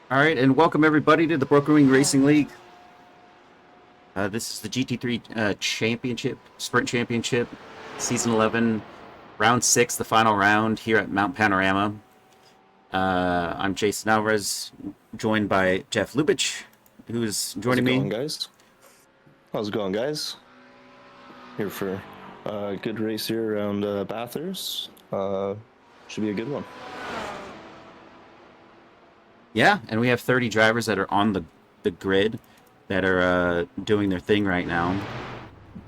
All right, and welcome everybody to the Broken Wing Racing League. This is the GT3 Championship, Sprint Championship, Season 11, Round 6, the final round here at Mount Panorama. I'm Jason Alvarez, joined by Jeff Lubich, who's joining me. How's it going, guys? Here for a good race here around Bathurst. Should be a good one. Yeah, and we have 30 drivers that are on the grid that are doing their thing right now.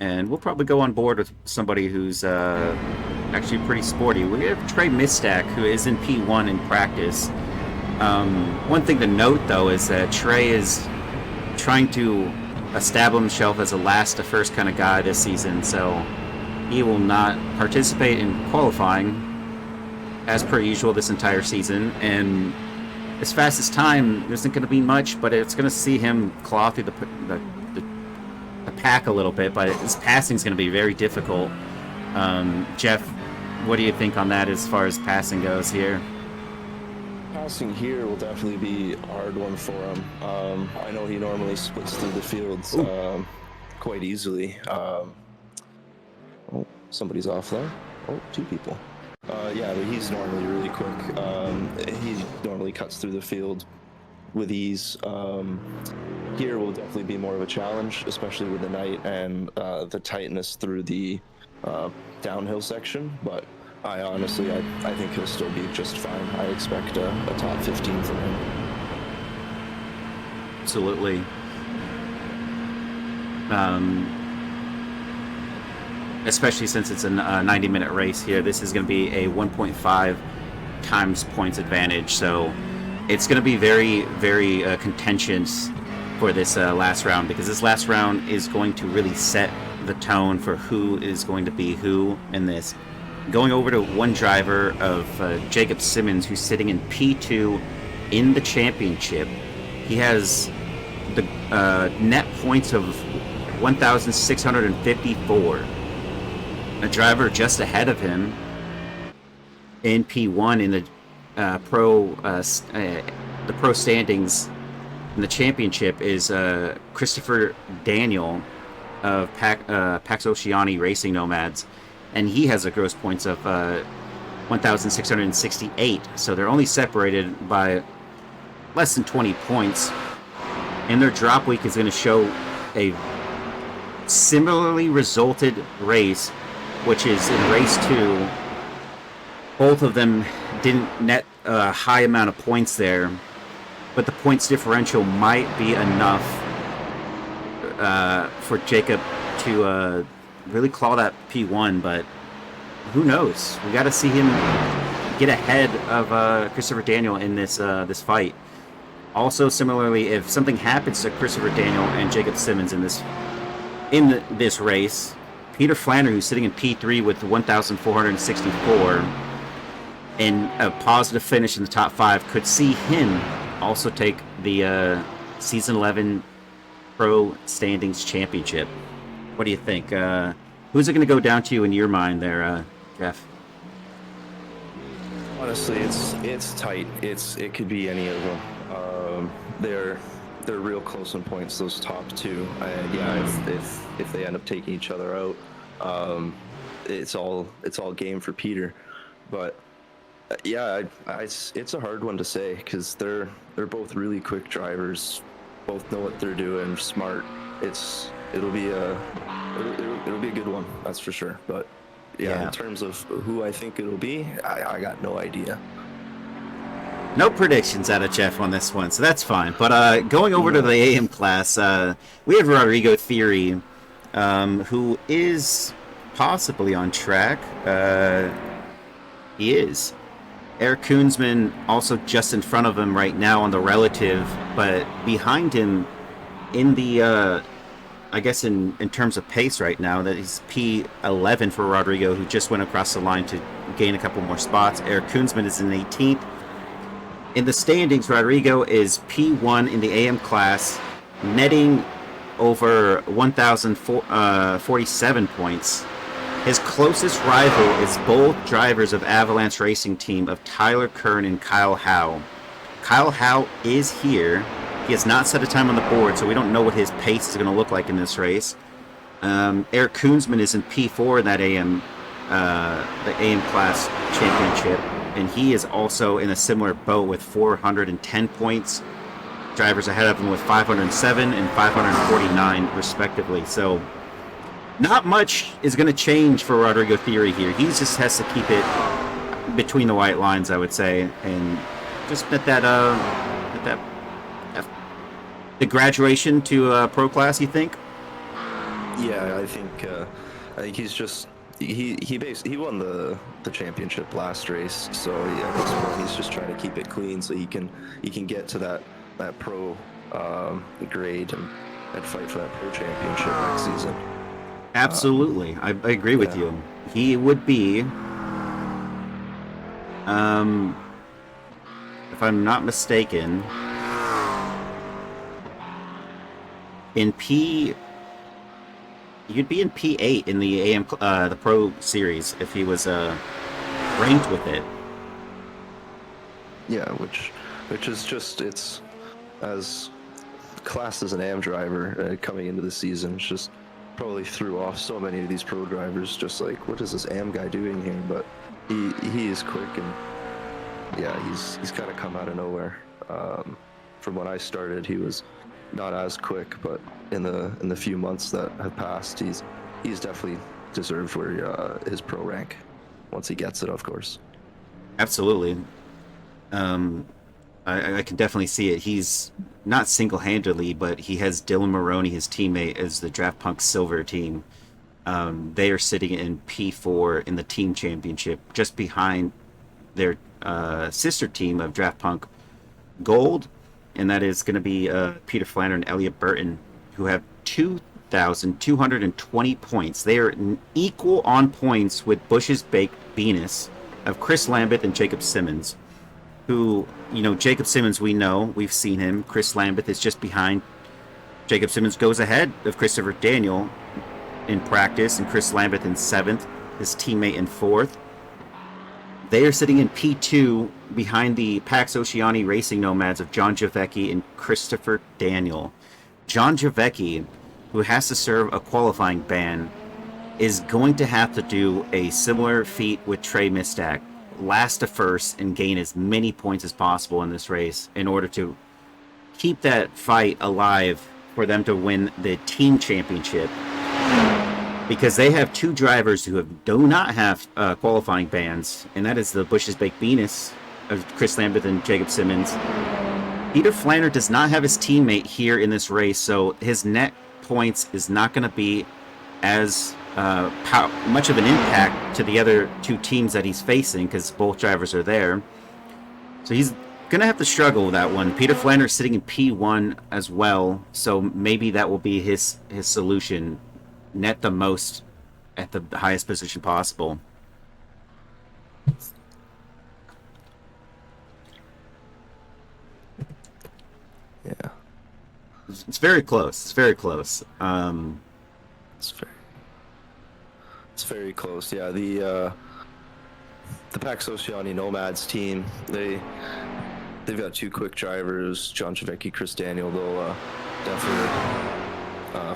And we'll probably go on board with somebody who's actually pretty sporty. We have Trey Mistack, who is in P1 in practice. One thing to note, though, is that Trey is trying to establish himself as a last to first kind of guy this season, so he will not participate in qualifying as per usual this entire season. And as fast as time, there isn't going to be much, but it's going to see him claw through the pack a little bit, but his passing is going to be very difficult. Jeff, what do you think on that as far as passing goes here? Passing here will definitely be a hard one for him. I know he normally splits through the fields quite easily. Oh, somebody's off there. Oh, two people. Yeah, but he's normally really quick. He normally cuts through the field with ease. Here will definitely be more of a challenge, especially with the night and the tightness through the downhill section. But I think he'll still be just fine. I expect a top 15 from him. Absolutely. Especially since it's a 90-minute race here, this is going to be a 1.5 times points advantage, so it's going to be very, very contentious for this last round, because this last round is going to really set the tone for who is going to be who in this. Going over to one driver of Jacob Simmons, who's sitting in P2 in the championship. He has the net points of 1,654. A driver just ahead of him in P1 in the pro standings in the championship is Christopher Daniel of Pax Oceani Racing Nomads, and he has a gross points of 1,668. So they're only separated by less than 20 points, and their drop week is going to show a similarly resulted race, which is in race 2. Both of them didn't net a high amount of points there, but the points differential might be enough for Jacob to really claw that P1, but who knows? We got to see him get ahead of Christopher Daniel in this fight. Also, similarly, if something happens to Christopher Daniel and Jacob Simmons in this race, Peter Flannery, who's sitting in P3 with 1,464 and a positive finish in the top 5, could see him also take the Season 11 Pro Standings Championship. What do you think? Who's it going to go down to in your mind there, Jeff? Honestly, it's tight. It could be any of them. They're real close in points, those top two. And yeah, if they end up taking each other out, it's all game for Peter. But yeah, it's a hard one to say, because they're both really quick drivers, both know what they're doing, smart. It'll be a good one, that's for sure. But yeah, in terms of who I think it'll be, I got no idea. No predictions out of Jeff on this one, so that's fine. But going over to the AM class, we have Rodrigo Theory, who is possibly on track. He is. Eric Koonsman also just in front of him right now on the relative, but behind him in the, I guess in terms of pace right now, that is P11 for Rodrigo, who just went across the line to gain a couple more spots. Eric Koonsman is in 18th. In the standings, Rodrigo is P1 in the AM class, netting over 1,047 points. His closest rival is both drivers of Avalanche Racing Team of Tyler Kern and Kyle Howe. Kyle Howe is here. He has not set a time on the board, so we don't know what his pace is going to look like in this race. Eric Koonsman is in P4 in that the AM class championship, and he is also in a similar boat with 410 points. Drivers ahead of him with 507 and 549 respectively. So not much is going to change for Rodrigo Theory here. He just has to keep it between the white lines, I would say, and just let that the graduation to pro class. You think? Yeah, I think he's just he won the championship last race, so yeah, at this point he's just trying to keep it clean so he can get to that pro grade and fight for that pro championship next season. Absolutely, I agree with you. He would be, if I'm not mistaken, in P. You'd be in P8 in the AM, the Pro Series if he was ranked with it. Yeah, which is just, it's as class as an AM driver coming into the season. It's just probably threw off so many of these pro drivers. Just like, what is this AM guy doing here? But he is quick, and yeah, he's kind of come out of nowhere. From when I started, he was not as quick, but in the few months that have passed, he's definitely deserved where his pro rank once he gets it, of course. Absolutely. I can definitely see it. He's not single-handedly, but he has Dylan Maroney, his teammate, as the Draft Punk Silver team. They are sitting in P4 in the team championship, just behind their sister team of Draft Punk Gold, and that is going to be Peter Flanner and Elliot Burton, who have 2,220 points. They are equal on points with Bush's Baked Venus of Chris Lambeth and Jacob Simmons, who, Jacob Simmons, we've seen him. Chris Lambeth is just behind. Jacob Simmons goes ahead of Christopher Daniel in practice, and Chris Lambeth in 7th, his teammate in 4th. They are sitting in P2 behind the Pax Oceani Racing Nomads of John Javecki and Christopher Daniel. John Javecki, who has to serve a qualifying ban, is going to have to do a similar feat with Trey Mistak, last to first and gain as many points as possible in this race in order to keep that fight alive for them to win the team championship. Because they have two drivers who do not have qualifying bans, and that is the Bush's Baked Venus of Chris Lambeth and Jacob Simmons. Peter Flanner does not have his teammate here in this race, so his net points is not going to be as much of an impact to the other two teams that he's facing, because both drivers are there. So he's going to have to struggle with that one. Peter Flanner is sitting in P1 as well, so maybe that will be his solution. Net the most at the highest position possible. Yeah, it's very close. It's very close. It's very close. Yeah, the Pax Oceani Nomads team, they've got two quick drivers, John Javecki, Chris Daniel. They'll definitely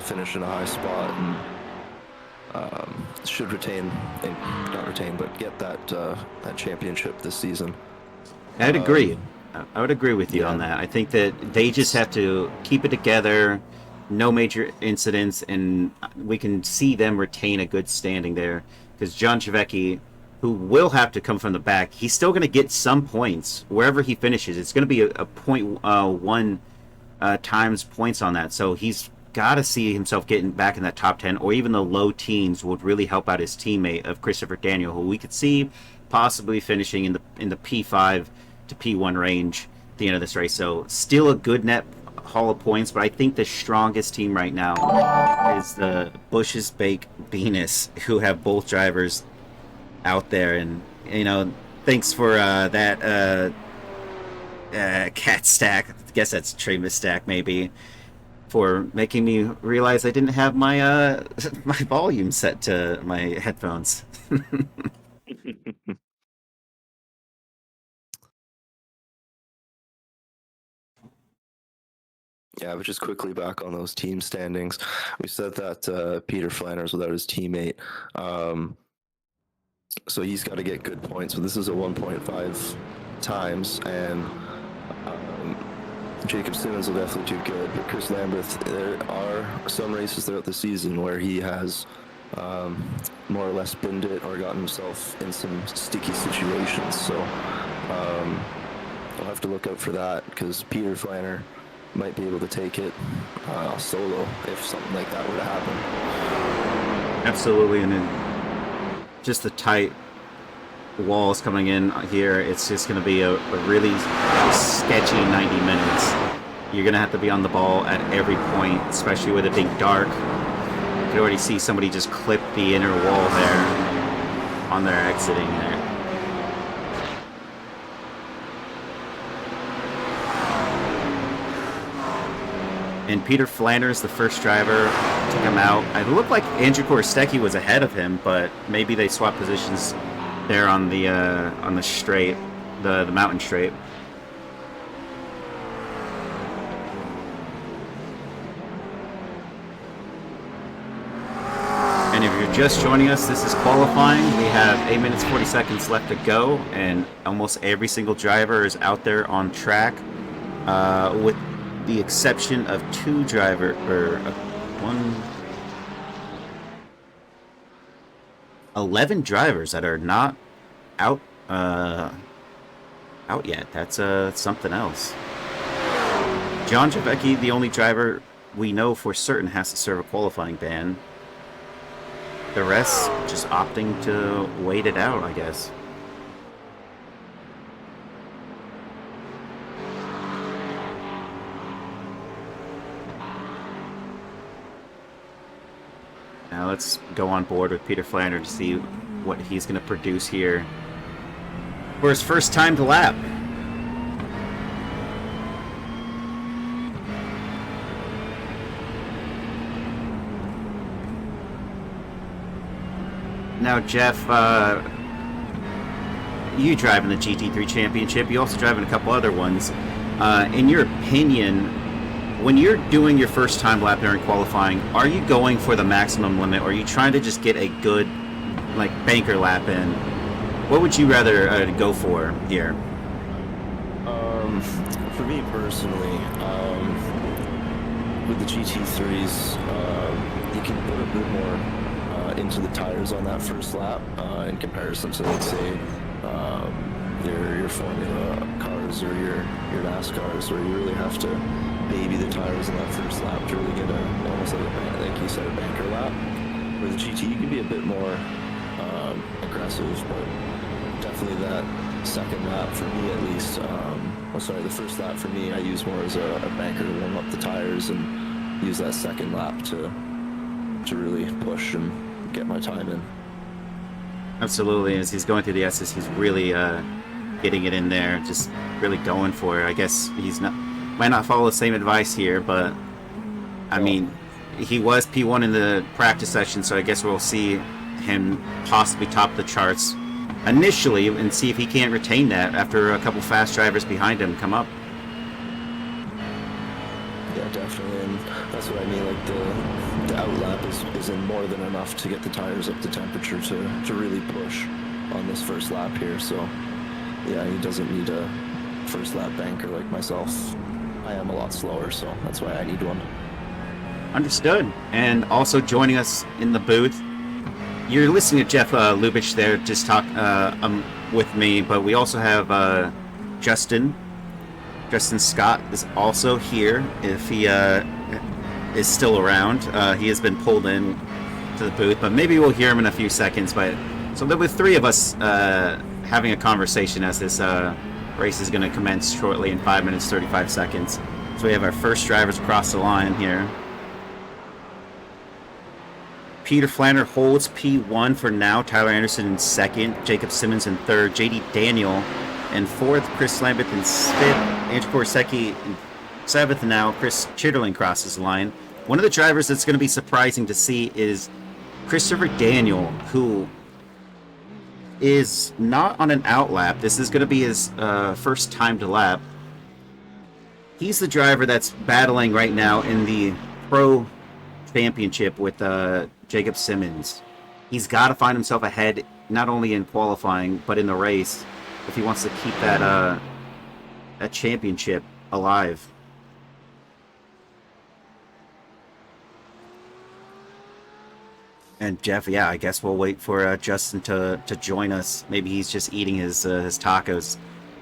finish in a high spot and should not retain, but get that championship this season. I'd agree. I would agree with you on that. I think that they just have to keep it together, no major incidents, and we can see them retain a good standing there. Because John Javecki, who will have to come from the back, he's still going to get some points wherever he finishes. It's going to be a 0.1 times points on that. So he's got to see himself getting back in that top 10, or even the low teens would really help out his teammate of Christopher Daniel, who we could see possibly finishing in the P5 to P1 range at the end of this race. So still a good net haul of points, but I think the strongest team right now is the Bush's Baked Venus, who have both drivers out there. And thanks for that cat stack. I guess that's Trey Mistak maybe, for making me realize I didn't have my my volume set to my headphones. Yeah, but just quickly back on those team standings. We said that Peter Flanders without his teammate. So he's got to get good points. But this is a 1.5 times, and Jacob Simmons will definitely do good. But Chris Lambeth, there are some races throughout the season where he has more or less binned it or gotten himself in some sticky situations. So I'll have to look out for that, because Peter Flanner might be able to take it solo if something like that were to happen. Absolutely, and then just the tight walls coming in here, it's just going to be a really sketchy 90 minutes. You're going to have to be on the ball at every point, especially with it being dark. You can already see somebody just clip the inner wall there on their exiting there. And Peter Flanders, the first driver, took him out. It looked like Andrew Korostecki was ahead of him, but maybe they swapped positions there on the straight, the mountain straight. And if you're just joining us, this is qualifying. We have 8 minutes 40 seconds left to go, and almost every single driver is out there on track, with the exception of 11 drivers that are not out yet. That's something else. John Javecki, the only driver we know for certain, has to serve a qualifying ban. The rest just opting to wait it out, I guess. Now let's go on board with Peter Flander to see what he's going to produce here for his first time to lap. Now, Jeff, you drive in the GT3 Championship. You also drive in a couple other ones. In your opinion, when you're doing your first time lap during qualifying, are you going for the maximum limit, or are you trying to just get a good, like, banker lap in? What would you rather go for here? For me personally, with the GT3s, you can put a bit more into the tires on that first lap in comparison to, let's say, your Formula cars or your NASCARs, where you really have to baby the tires in that first lap to really get almost like you said, a banker lap. With the GT, you can be a bit more aggressive, but definitely that second lap for me, at least. The first lap for me, I use more as a banker to warm up the tires, and use that second lap to really push and get my time in. Absolutely. As he's going through the S's, he's really getting it in there, just really going for it. I guess he's might not follow the same advice here, but I mean, he was P1 in the practice session, so I guess we'll see him possibly top the charts initially and see if he can't retain that after a couple fast drivers behind him come up. Yeah, definitely, and that's what I mean. Like the outlap isn't more than enough to get the tires up to temperature to really push on this first lap here. So yeah, he doesn't need a first lap banker like myself. I am a lot slower, so that's why I need one. Understood. And also joining us in the booth, you're listening to Jeff Lubich there just talk with me, but we also have Justin Scott is also here if he is still around. He has been pulled in to the booth, but maybe we'll hear him in a few seconds. But so there were three of us having a conversation as this race is going to commence shortly in 5 minutes 35 seconds. So we have our first drivers across the line here. Peter Flander holds P1 for now. Tyler Anderson in second. Jacob Simmons in third. JD Daniel in fourth. Chris Lambeth in fifth. Andrew Korosecki in seventh. Now Chris Chitterling crosses the line. One of the drivers that's going to be surprising to see is Christopher Daniel, who is not on an outlap. This is going to be his first time to lap. he's the driver that's battling right now in the Pro Championship with Jacob Simmons. He's got to find himself ahead, not only in qualifying, but in the race, if he wants to keep that championship alive. And Jeff, yeah, I guess we'll wait for Justin to join us. Maybe he's just eating his tacos.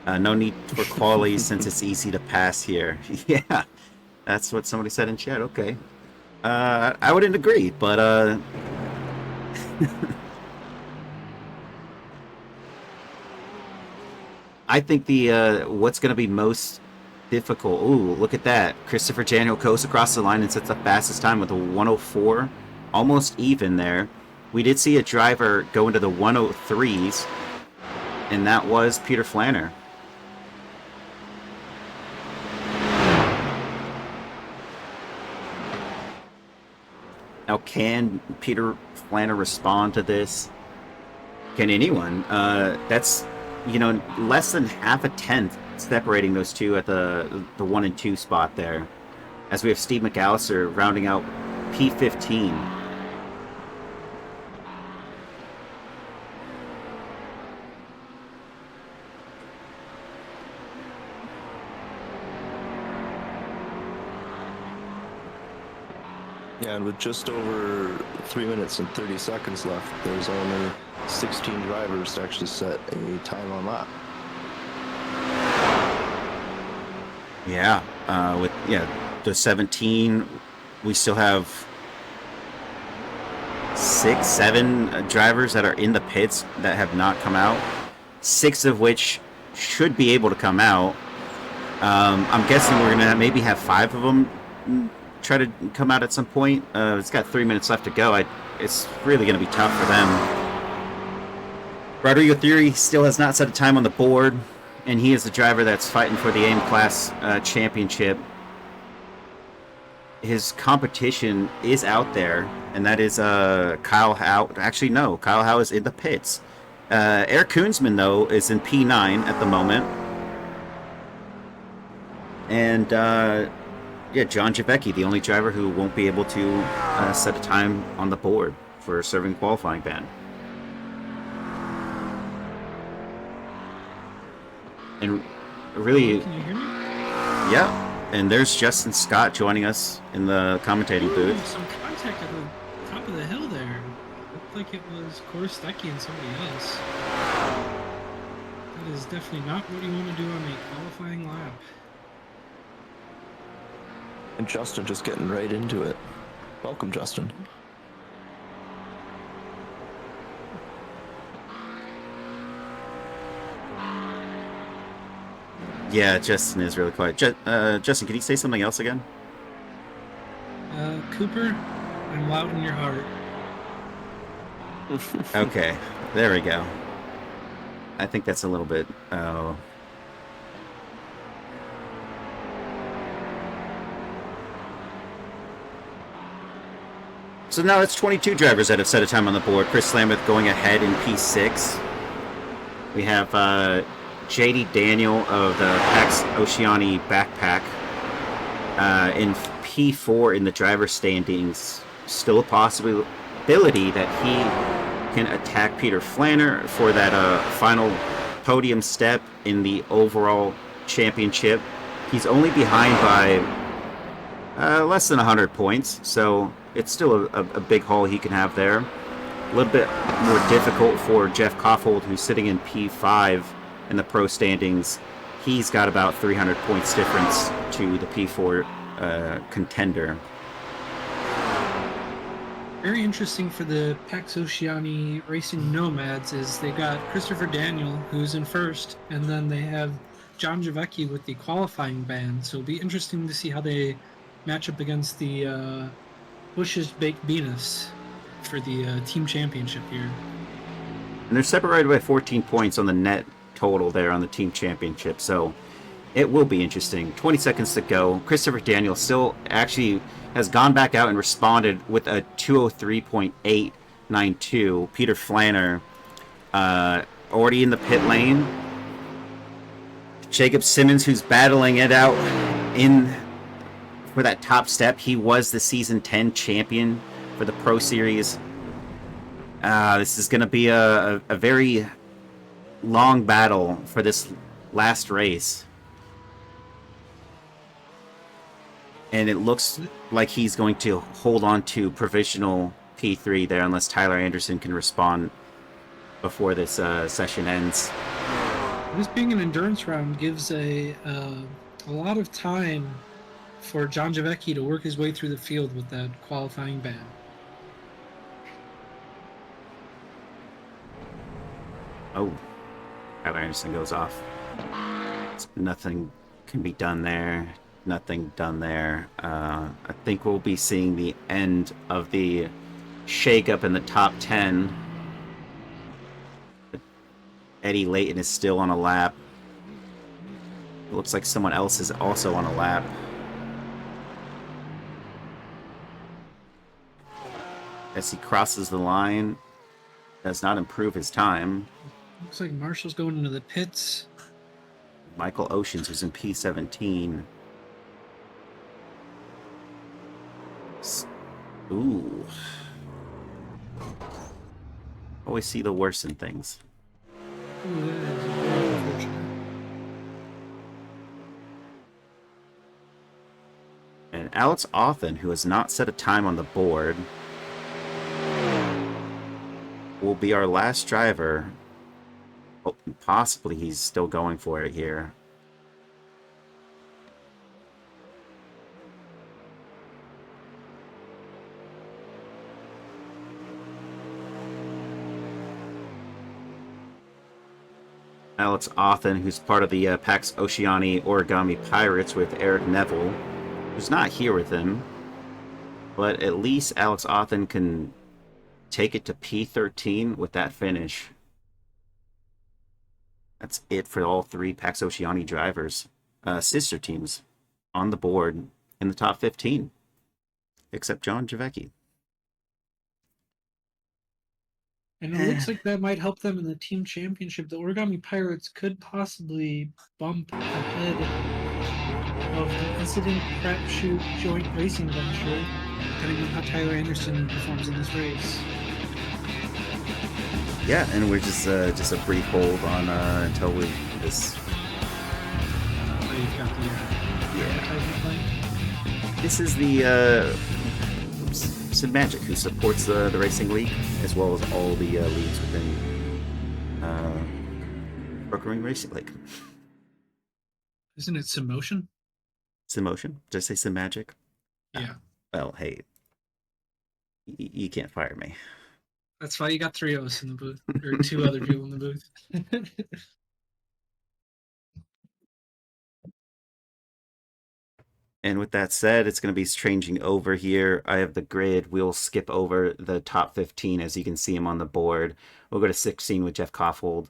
No need for quali since it's easy to pass here. Yeah, that's what somebody said in chat. Okay, I wouldn't agree, but I think the what's going to be most difficult. Ooh, look at that! Christopher Daniel goes across the line and sets the fastest time with a 104, almost even there. We did see a driver go into the 103s, and that was Peter Flanner. Now, can Peter Flanner respond to this? Can anyone? That's, less than half a tenth separating those two at the 1 and 2 spot there. As we have Steve McAllister rounding out P15. Yeah, and with just over 3 minutes and 30 seconds left, there's only 16 drivers to actually set a time on lap. Yeah, the 17, we still have 6, 7 drivers that are in the pits that have not come out. 6 of which should be able to come out. I'm guessing we're gonna maybe have 5 of them try to come out at some point. It's got 3 minutes left to go. It's really going to be tough for them. Rodrigo Theory still has not set a time on the board, and he is the driver that's fighting for the AIM Class championship. His competition is out there, and that is Kyle Howe. Actually, no, Kyle Howe is in the pits. Eric Koonsman, though, is in P9 at the moment. And yeah, John Javecki, the only driver who won't be able to set a time on the board for serving qualifying ban. And really, can you hear me? Yeah, and there's Justin Scott joining us in the commentating booth. Some contact at the top of the hill there. Looked like it was Korostecki and somebody else. That is definitely not what you want to do on a qualifying lap. And Justin just getting right into it. Welcome, Justin. Yeah, Justin is really quiet. Justin, can you say something else again? Cooper, I'm loud in your heart. Okay, there we go. I think that's a little bit... Oh... So now it's 22 drivers that have set a time on the board. Chris Lameth going ahead in P6. We have JD Daniel of the Pax Oceani Backpack in P4 in the driver standings. Still a possibility that he can attack Peter Flanner for that final podium step in the overall championship. He's only behind by less than 100 points, so it's still a big haul he can have there. A little bit more difficult for Jeff Koffold, who's sitting in P5 in the pro standings. He's got about 300 points difference to the P4 contender. Very interesting for the Pax Oceani Racing Nomads is they got Christopher Daniel, who's in first, and then they have John Javecki with the qualifying ban. So it'll be interesting to see how they match up against the Bush's Baked Beanus for the team championship here. And they're separated by 14 points on the net total there on the team championship, so it will be interesting. 20 seconds to go. Christopher Daniel still actually has gone back out and responded with a 203.892. Peter Flanner already in the pit lane. Jacob Simmons, who's battling it out in for that top step. He was the season 10 champion for the Pro Series. This is going to be a very long battle for this last race. And it looks like he's going to hold on to provisional P3 there unless Tyler Anderson can respond before this session ends. This being an endurance round gives a lot of time for John Javecki to work his way through the field with that qualifying ban. Oh, Tyler Anderson goes off. Nothing can be done there. Nothing done there. I think we'll be seeing the end of the shake-up in the top 10. Eddie Layton is still on a lap. It looks like someone else is also on a lap. As he crosses the line, does not improve his time. Looks like Marshall's going into the pits. Michael Oceans, who's in P17. Ooh. Always see the worst in things. Ooh, that is very unfortunate. And Alex Othen, who has not set a time on the board, will be our last driver. Oh, possibly he's still going for it here. Alex Othen, who's part of the Pax Oceani Origami Pirates with Eric Neville, who's not here with him. But at least Alex Othen can take it to P13 with that finish. That's it for all three Pax Oceani drivers. Sister teams on the board in the top 15. Except John Javecki. And it looks like that might help them in the team championship. The Origami Pirates could possibly bump ahead of the Incident Crap Shoot joint racing venture, depending on how Tyler Anderson performs in this race. Yeah, and we're just a brief hold on until we this. Oh, you've got the advertisement playing? This is the Sid Magic, who supports the Racing League, as well as all the leagues within Brokering Racing League. Isn't it Simotion? Simotion? Did I say Sid Magic? Yeah. Well, hey, you can't fire me. That's why you got 3 of us in the booth, or 2 other people in the booth. And with that said, it's going to be changing over here. I have the grid. We'll skip over the top 15 as you can see them on the board. We'll go to 16 with Jeff Koffold,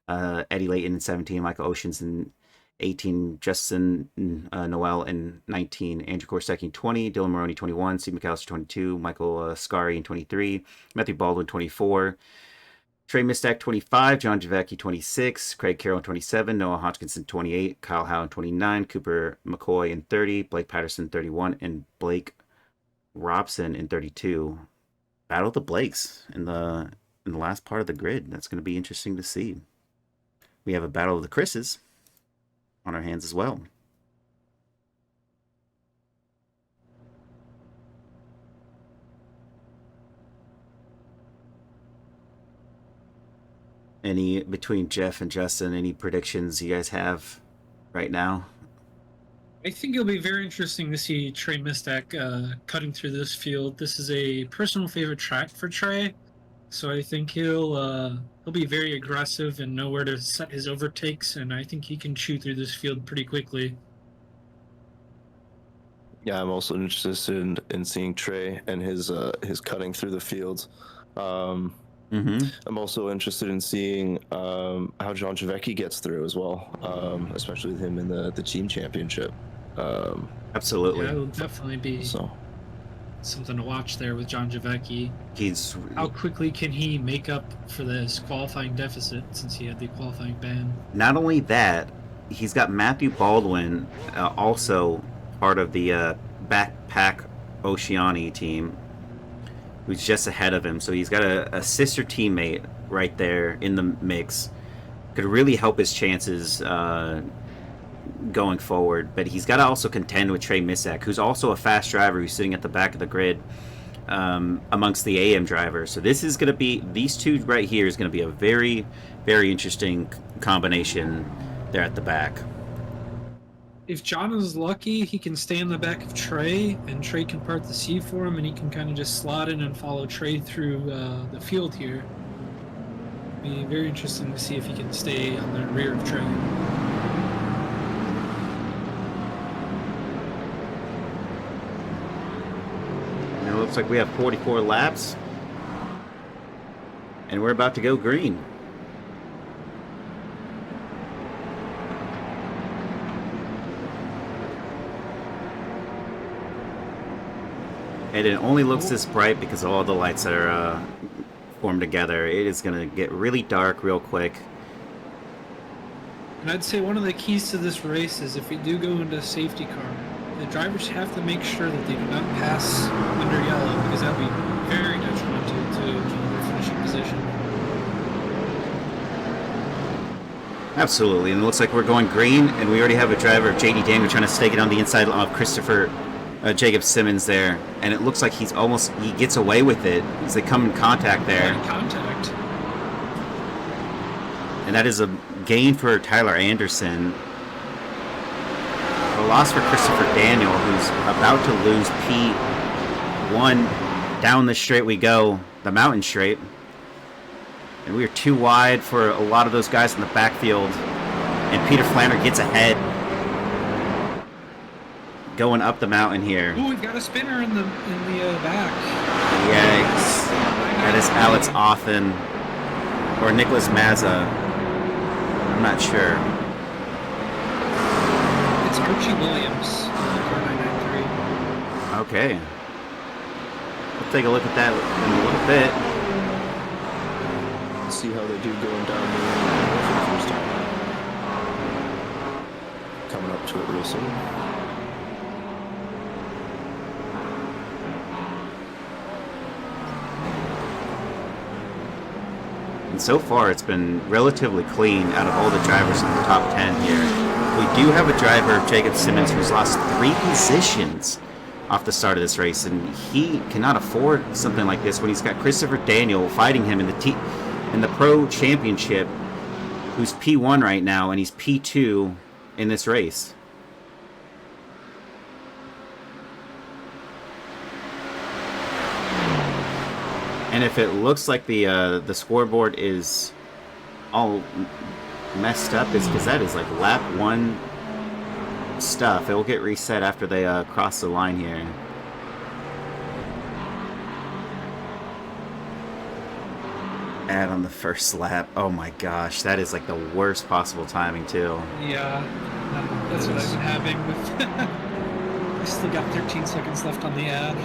Eddie Layton in 17, Michael Oceans in 18, Justin Noel in 19, Andrew Korsecki in 20, Dylan Maroney 21, Steve McAllister 22, Michael Scari in 23, Matthew Baldwin 24, Trey Mistak 25, John Javecki 26, Craig Carroll 27, Noah Hodgkinson 28, Kyle Howe 29, Cooper McCoy in 30, Blake Patterson 31, and Blake Robson in 32. Battle of the Blakes in the last part of the grid. That's going to be interesting to see. We have a battle of the Chris's on our hands as well. Any, between Jeff and Justin, any predictions you guys have right now? I think it'll be very interesting to see Trey Mistak cutting through this field. This is a personal favorite track for Trey, so I think he'll be very aggressive and know where to set his overtakes, and I think he can chew through this field pretty quickly. Yeah, I'm also interested in seeing Trey and his cutting through the field. I'm also interested in seeing how John Javecki gets through as well, especially with him in the team championship. Absolutely. Yeah, it'll definitely be something to watch there with John Javecki. How quickly can he make up for this qualifying deficit since he had the qualifying ban? Not only that, he's got Matthew Baldwin also part of the Backpack Oceani team, who's just ahead of him. So he's got a sister teammate right there in the mix. Could really help his chances going forward. But he's got to also contend with Trey Misak, who's also a fast driver who's sitting at the back of the grid amongst the AM drivers. So this is going to be, these two right here is going to be a very, very interesting combination there at the back. If John is lucky, he can stay in the back of Trey, and Trey can part the sea for him, and he can kind of just slot in and follow Trey through the field here. Be very interesting to see if he can stay on the rear of Trey. And it looks like we have 44 laps, and we're about to go green. And it only looks this bright because of all the lights that are formed together. It is going to get really dark real quick. And I'd say one of the keys to this race is if we do go into a safety car, the drivers have to make sure that they do not pass under yellow, because that would be very detrimental to their finishing position. Absolutely, and it looks like we're going green, and we already have a driver of JD Daniel trying to stake it on the inside of Christopher Jacob Simmons there, and it looks like he gets away with it as they come in contact there. Contact. And that is a gain for Tyler Anderson. A loss for Christopher Daniel, who's about to lose P1. Down the straight we go, the mountain straight. And we are too wide for a lot of those guys in the backfield. And Peter Flanner gets ahead. Going up the mountain here. Ooh, we've got a spinner in the back. Yikes. That is Alex Othen or Nicholas Mazza. I'm not sure. It's Archie Williams, car 993. Okay. We'll take a look at that in a little bit. See how they do going down the for the first time. Coming up to it real soon. And so far, it's been relatively clean out of all the drivers in the top 10 here. We do have a driver, Jacob Simmons, who's lost 3 positions off the start of this race, and he cannot afford something like this when he's got Christopher Daniel fighting him in the Pro Championship, who's P1 right now, and he's P2 in this race. And if it looks like the scoreboard is all messed up, it's because that is like lap 1 stuff. It will get reset after they cross the line here. Add on the first lap. Oh my gosh, that is like the worst possible timing too. Yeah, that's what I've been having with. I still got 13 seconds left on the ad.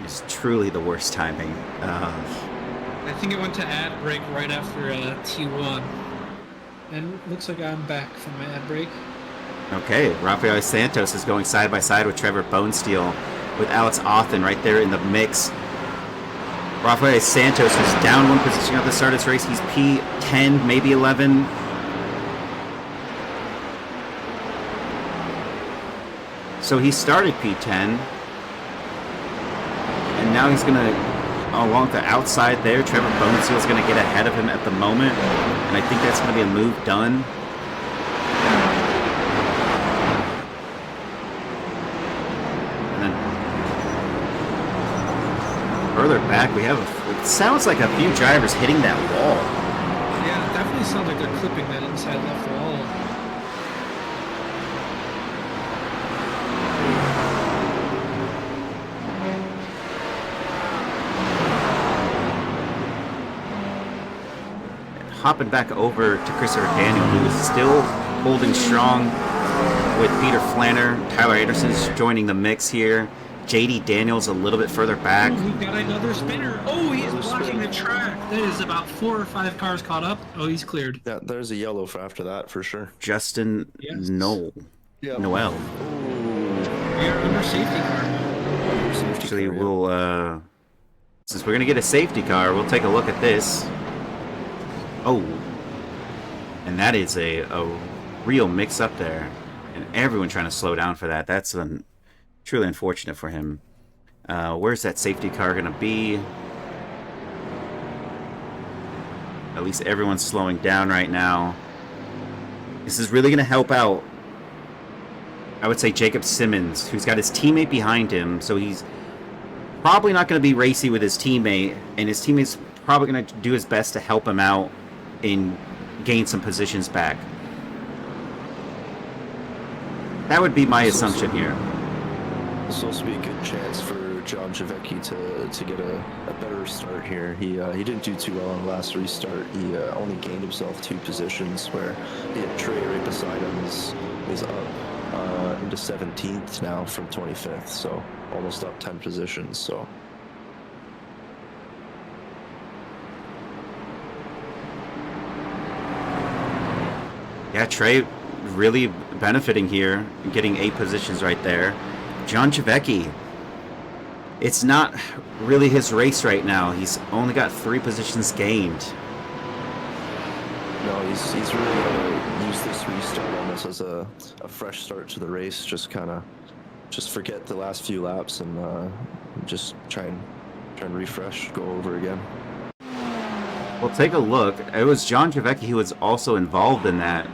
It's truly the worst timing. I think it went to ad break right after T1. And it looks like I'm back from my ad break. Okay, Rafael Santos is going side by side with Trevor Bonesteel, with Alex Othen right there in the mix. Rafael Santos was down 1 position at the start of this race. He's P10, maybe 11. So he started P10. And now he's going to, along the outside there, Trevor Bonesteel is going to get ahead of him at the moment. And I think that's going to be a move done. And then further back, we have, it sounds like a few drivers hitting that wall. Yeah, it definitely sounds like they're clipping that inside left wall. Hopping back over to Christopher Daniel, who is still holding strong with Peter Flanner. Tyler Anderson's joining the mix here. JD Daniels a little bit further back. Oh, he got another spinner. Oh, he's Another blocking spin. the track. That is about 4 or 5 cars caught up. Oh, he's cleared. Yeah, there's a yellow for after that for sure. Justin Yes. Noel. Yeah. Noel. We are under safety car now. Actually, we'll, since we're going to get a safety car, we'll take a look at this. Oh. And that is a real mix-up there. And everyone trying to slow down for that. That's truly unfortunate for him. Where's that safety car going to be? At least everyone's slowing down right now. This is really going to help out, I would say, Jacob Simmons, who's got his teammate behind him. So he's probably not going to be racy with his teammate. And his teammate's probably going to do his best to help him out and gain some positions back. That would be my assumption here. This will also be a good chance for John Javecki to get a better start here. He didn't do too well on the last restart. He only gained himself 2 positions, where he had Trey right beside him is up into 17th now from 25th, so almost up 10 positions. So yeah, Trey really benefiting here, getting 8 positions right there. John Javecki, it's not really his race right now. He's only got 3 positions gained. no, he's really gonna use this restart almost as a fresh start to the race. Just forget the last few laps and just try and refresh, go over again. Well, take a look. It was John Javecki who was also involved in that.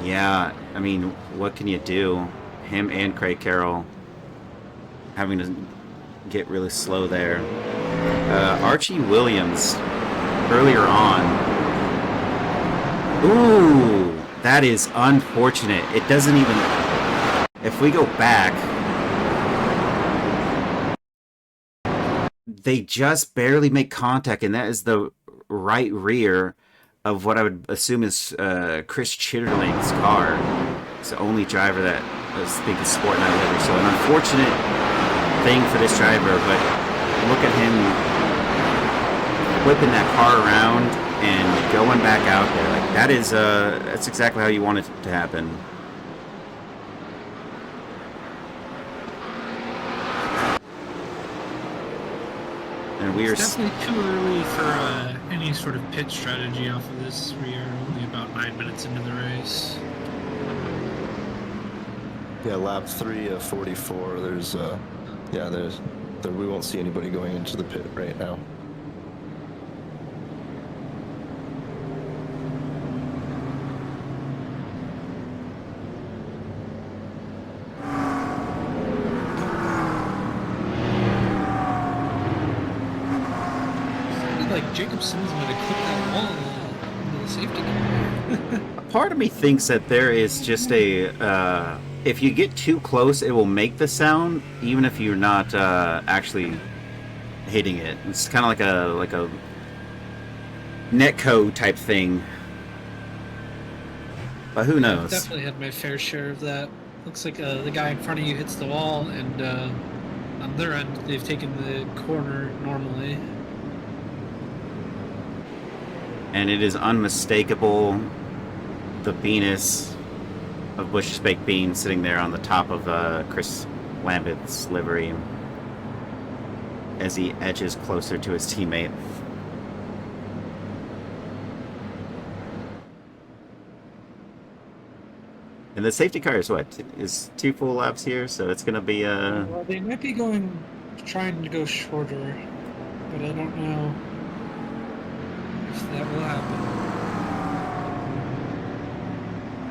Yeah, I mean, what can you do? Him and Craig Carroll having to get really slow there. Archie Williams earlier on. Ooh, that is unfortunate. It doesn't even... If we go back, they just barely make contact, and that is the right rear of what I would assume is Chris Chitterling's car. It's the only driver that was being a sport in that livery. So an unfortunate thing for this driver, but look at him whipping that car around and going back out there. Like that is that's exactly how you want it to happen. And we are It's definitely too early for any sort of pit strategy off of this. We are only about 9 minutes into the race. Yeah, lap 3 of 44. We won't see anybody going into the pit right now. Like Jacob Simmons might have clipped that wall into the safety car. part of me thinks that there is just a if you get too close, it will make the sound, even if you're not actually hitting it. It's kind of like a netcode type thing. But who knows? I've definitely had my fair share of that. Looks like the guy in front of you hits the wall, and on their end, they've taken the corner normally. And it is unmistakable, the Venus of Bush's Baked Beans sitting there on the top of Chris Lambett's livery as he edges closer to his teammate. And the safety car is what? Is 2 full laps here, so it's going to be Well, they might be trying to go shorter, but I don't know if that will happen.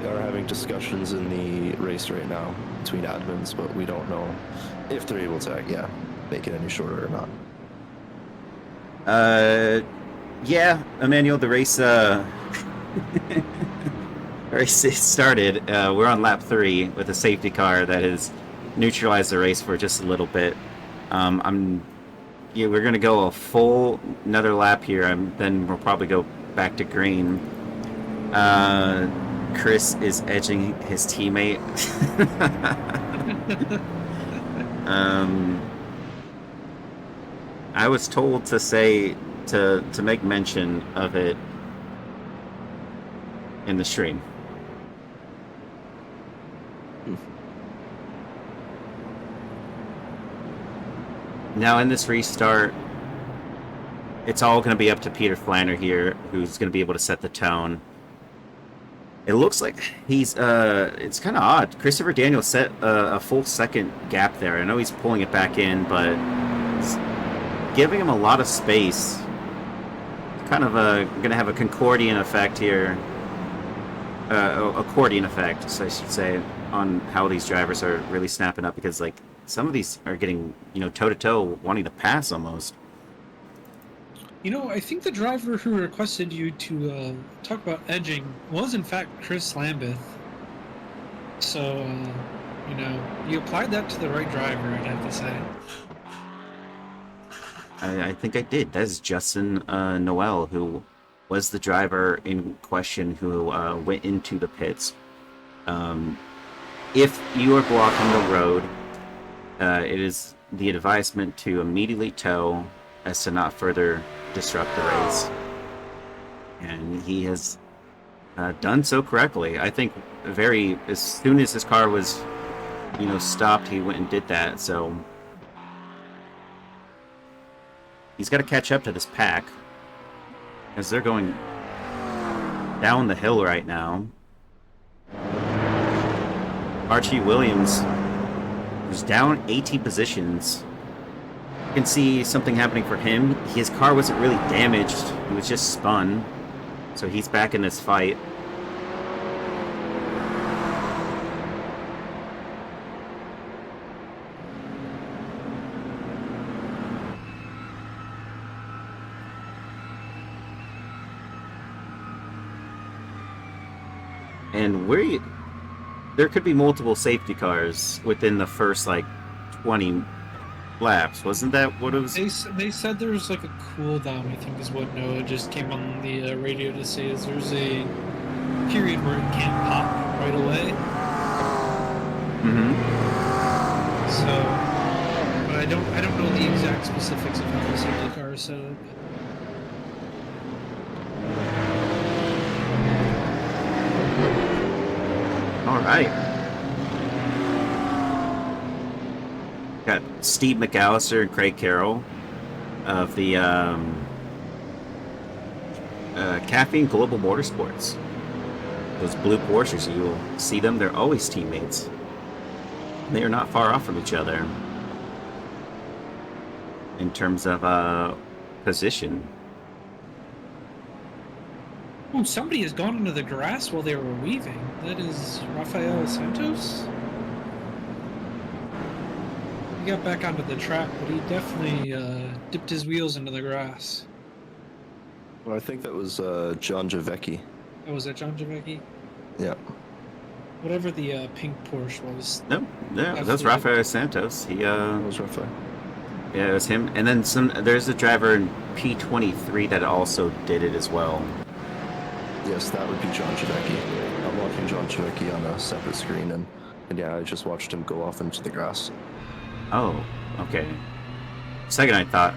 They are having discussions in the race right now between admins, but we don't know if they're able to, make it any shorter or not. Yeah, Emmanuel, the race race started. We're on lap 3 with a safety car that has neutralized the race for just a little bit. We're gonna go another lap here, then we'll probably go back to green. Chris is edging his teammate. I was told to say to make mention of it in the stream. Now in this restart, it's all going to be up to Peter Flanner here, who's going to be able to set the tone. It looks like he's, it's kind of odd. Christopher Daniel set a full second gap there. I know he's pulling it back in, but it's giving him a lot of space. Kind of going to have a Concordian effect here. Accordion effect, so I should say, on how these drivers are really snapping up, because, like, some of these are getting, toe-to-toe, wanting to pass almost. I think the driver who requested you to talk about edging was, in fact, Chris Lambeth. So, you applied that to the right driver, I'd have to say. I think I did. That is Justin Noel, who was the driver in question who went into the pits. If you are blocking the road, it is the advisement to immediately tow as to not further disrupt the race. And he has done so correctly. I think as soon as his car was, stopped, he went and did that. So he's got to catch up to this pack, as they're going down the hill right now. Archie Williams was down 18 positions. You can see something happening for him. His car wasn't really damaged. It was just spun. So he's back in this fight. And there could be multiple safety cars within the first, 20 laps. Wasn't that what it was? They said there was, a cooldown, I think is what Noah just came on the radio to say, is there's a period where it can't pop right away. Mm-hmm. So, but I don't know the exact specifics of how the safety car is set up. All right. Got Steve McAllister and Craig Carroll of the Caffeine Global Motorsports. Those blue Porsches, you will see them. They're always teammates. They are not far off from each other in terms of position. Oh, somebody has gone into the grass while they were weaving. That is Rafael Santos. He got back onto the track, but he definitely dipped his wheels into the grass. Well, I think that was John Javecki. Oh, was that John Javecki? Yeah. Whatever the pink Porsche was. No, that's Rafael Santos. That was Rafael. Yeah, it was him. And then there's a driver in P23 that also did it as well. Yes, that would be John Javecki. I'm watching John Javecki on a separate screen, and yeah, I just watched him go off into the grass. Oh, okay. Second, I thought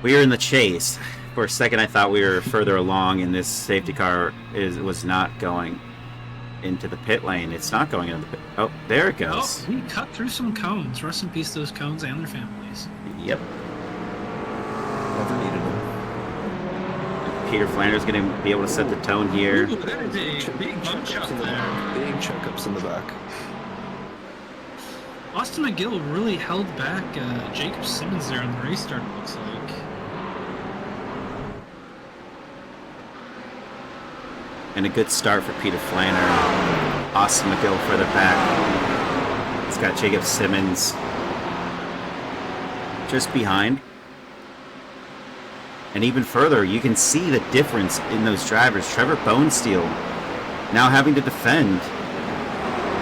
we were in the chase. For a second, I thought we were further along, and this safety car was not going into the pit lane. It's not going into the pit. Oh, there it goes. Oh, we cut through some cones. Rest in peace, those cones and their families. Yep. Never needed him. Peter Flanders going to be able to set the tone here. Ooh, that is a big bunch up there. Big checkups in the back. Austin McGill really held back Jacob Simmons there on the restart, it looks like. And a good start for Peter Flanner. Austin McGill further back. He's got Jacob Simmons just behind. And even further, you can see the difference in those drivers. Trevor Bonesteel now having to defend.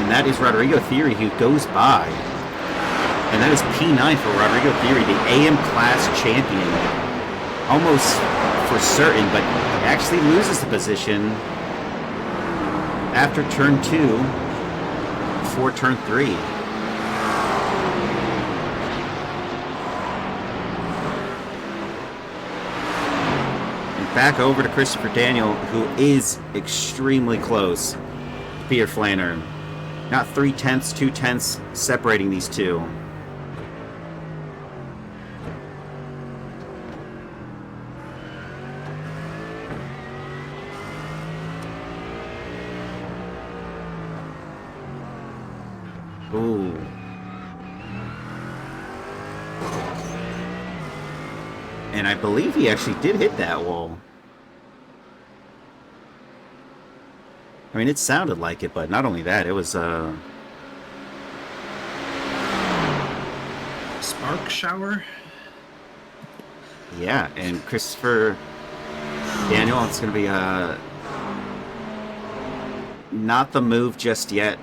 And that is Rodrigo Theory, who goes by. And that is P9 for Rodrigo Theory, the AM class champion. Almost for certain, but actually loses the position after turn 2 before turn 3. Back over to Christopher Daniel, who is extremely close to Peter Flanner. Not 3/10, 2/10 separating these two. Ooh. And I believe he actually did hit that wall. I mean, it sounded like it, but not only that, it was Spark shower. Yeah, and Christopher Daniel, it's going to be not the move just yet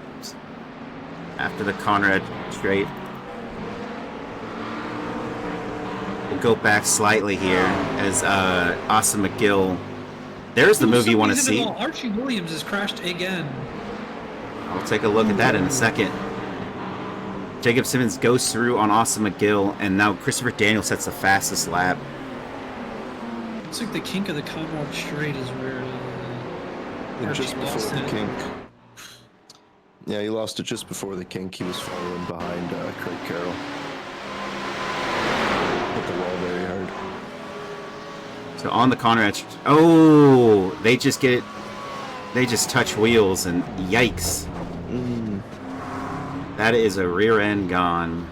after the Conrad straight. We'll go back slightly here as Austin McGill. There's the move you want to see. Archie Williams has crashed again. I'll take a look at that in a second. Jacob Simmons goes through on Austin McGill, and now Christopher Daniel sets the fastest lap. Looks like the kink of the Conrad straight is where just before the kink. Yeah, he lost it just before the kink. He was following behind Craig Carroll. Hit the wall very hard. So on the Conrad, oh, they just get it. They just touch wheels, and yikes! That is a rear end gone.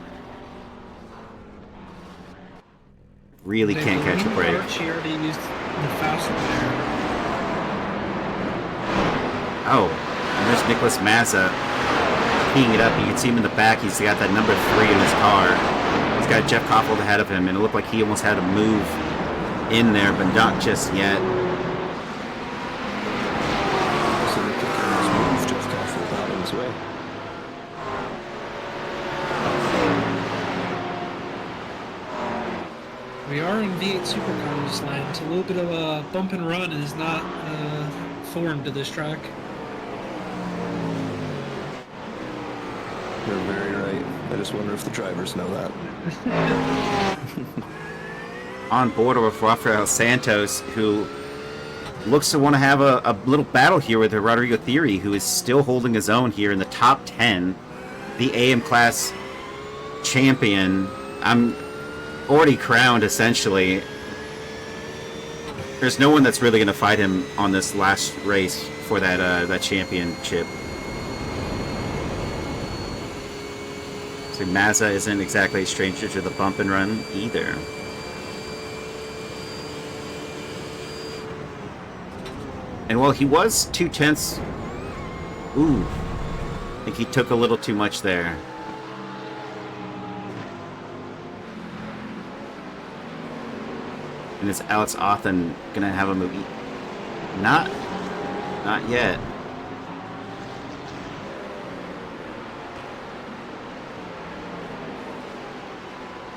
Really can't catch a break. She already used the fast one there. Oh, and there's Nicholas Mazza keying it up. You can see him in the back. He's got that number 3 in his car. He's got Jeff Koffeld ahead of him, and it looked like he almost had a move in there, but not just yet. So the kicker has moved Jeff Koffeld out of his way. We are in V8 Supercars land, so a little bit of a bump and run is not foreign to this track. You're very right. I just wonder if the drivers know that. On board with Rafael Santos, who looks to want to have a little battle here with Rodrigo Thierry, who is still holding his own here in the top 10. The AM class champion. I'm already crowned, essentially. There's no one that's really going to fight him on this last race for that championship. So Mazza isn't exactly a stranger to the bump and run either. And while he was 2/10, ooh, I think he took a little too much there. And is Alex Othen gonna have a movie? Not yet.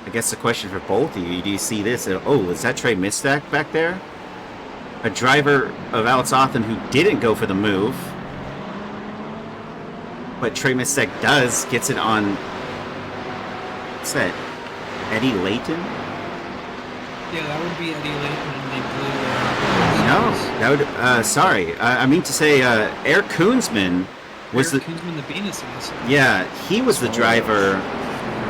I guess the question for both of you, do you see this? Oh, is that Trey Mistack back there? A driver of Alex Othen who didn't go for the move. But Trey Mistack gets it on, what's that, Eddie Layton? Yeah, that would be Eddie Layton and they blew No, that would, sorry. I mean to say, Eric Koonsman was Koonsman, the Venus asset. Yeah, he was the driver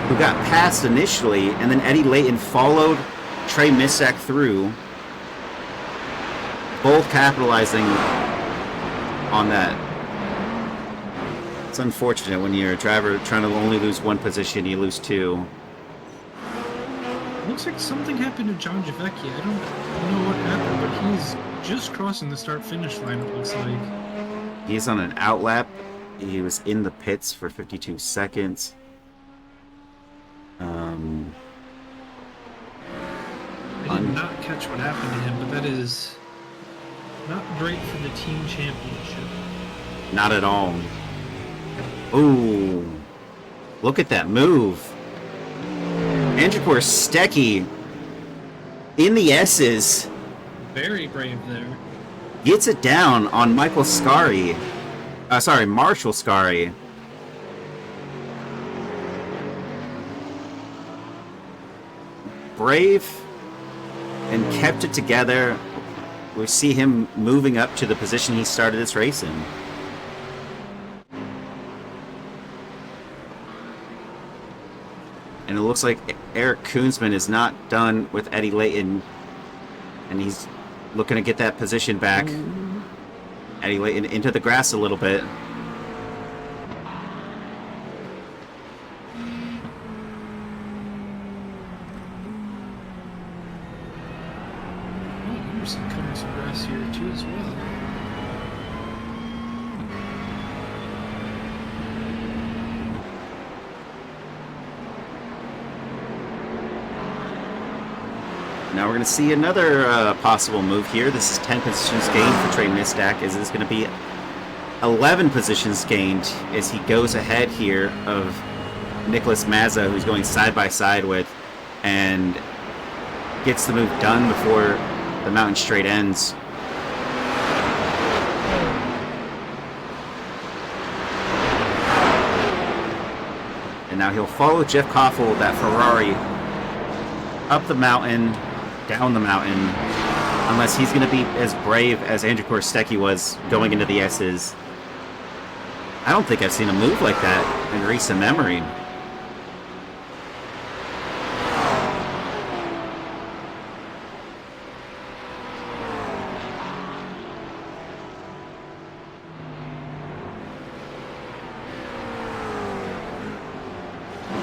who got passed initially, and then Eddie Layton followed Trey Mistack through, both capitalizing on that. It's unfortunate when you're a driver trying to only lose one position, you lose 2. Looks like something happened to John Javecki. I don't know what happened, but he's just crossing the start-finish line, it looks like. He's on an outlap. He was in the pits for 52 seconds. I did not catch what happened to him, but that is not great for the team championship. Not at all. Ooh. Look at that move. Andrzej Stecki in the S's. Very brave there. Gets it down on Michael Scari. Sorry, Marshall Scary. Brave and kept it together. We see him moving up to the position he started this race in. And it looks like Eric Koonsman is not done with Eddie Layton, and he's looking to get that position back. Eddie Layton into the grass a little bit. Anderson cutting some grass here too as well. Now we're going to see another possible move here. This is 10 positions gained for Trey Mistak. Is this going to be 11 positions gained as he goes ahead here of Nicholas Mazza, who's going side by side with, and gets the move done before the mountain straight ends. And now he'll follow Jeff Koffel, that Ferrari, up the mountain, down the mountain, unless he's going to be as brave as Andrew Korsecki was going into the S's. I don't think I've seen a move like that in recent memory.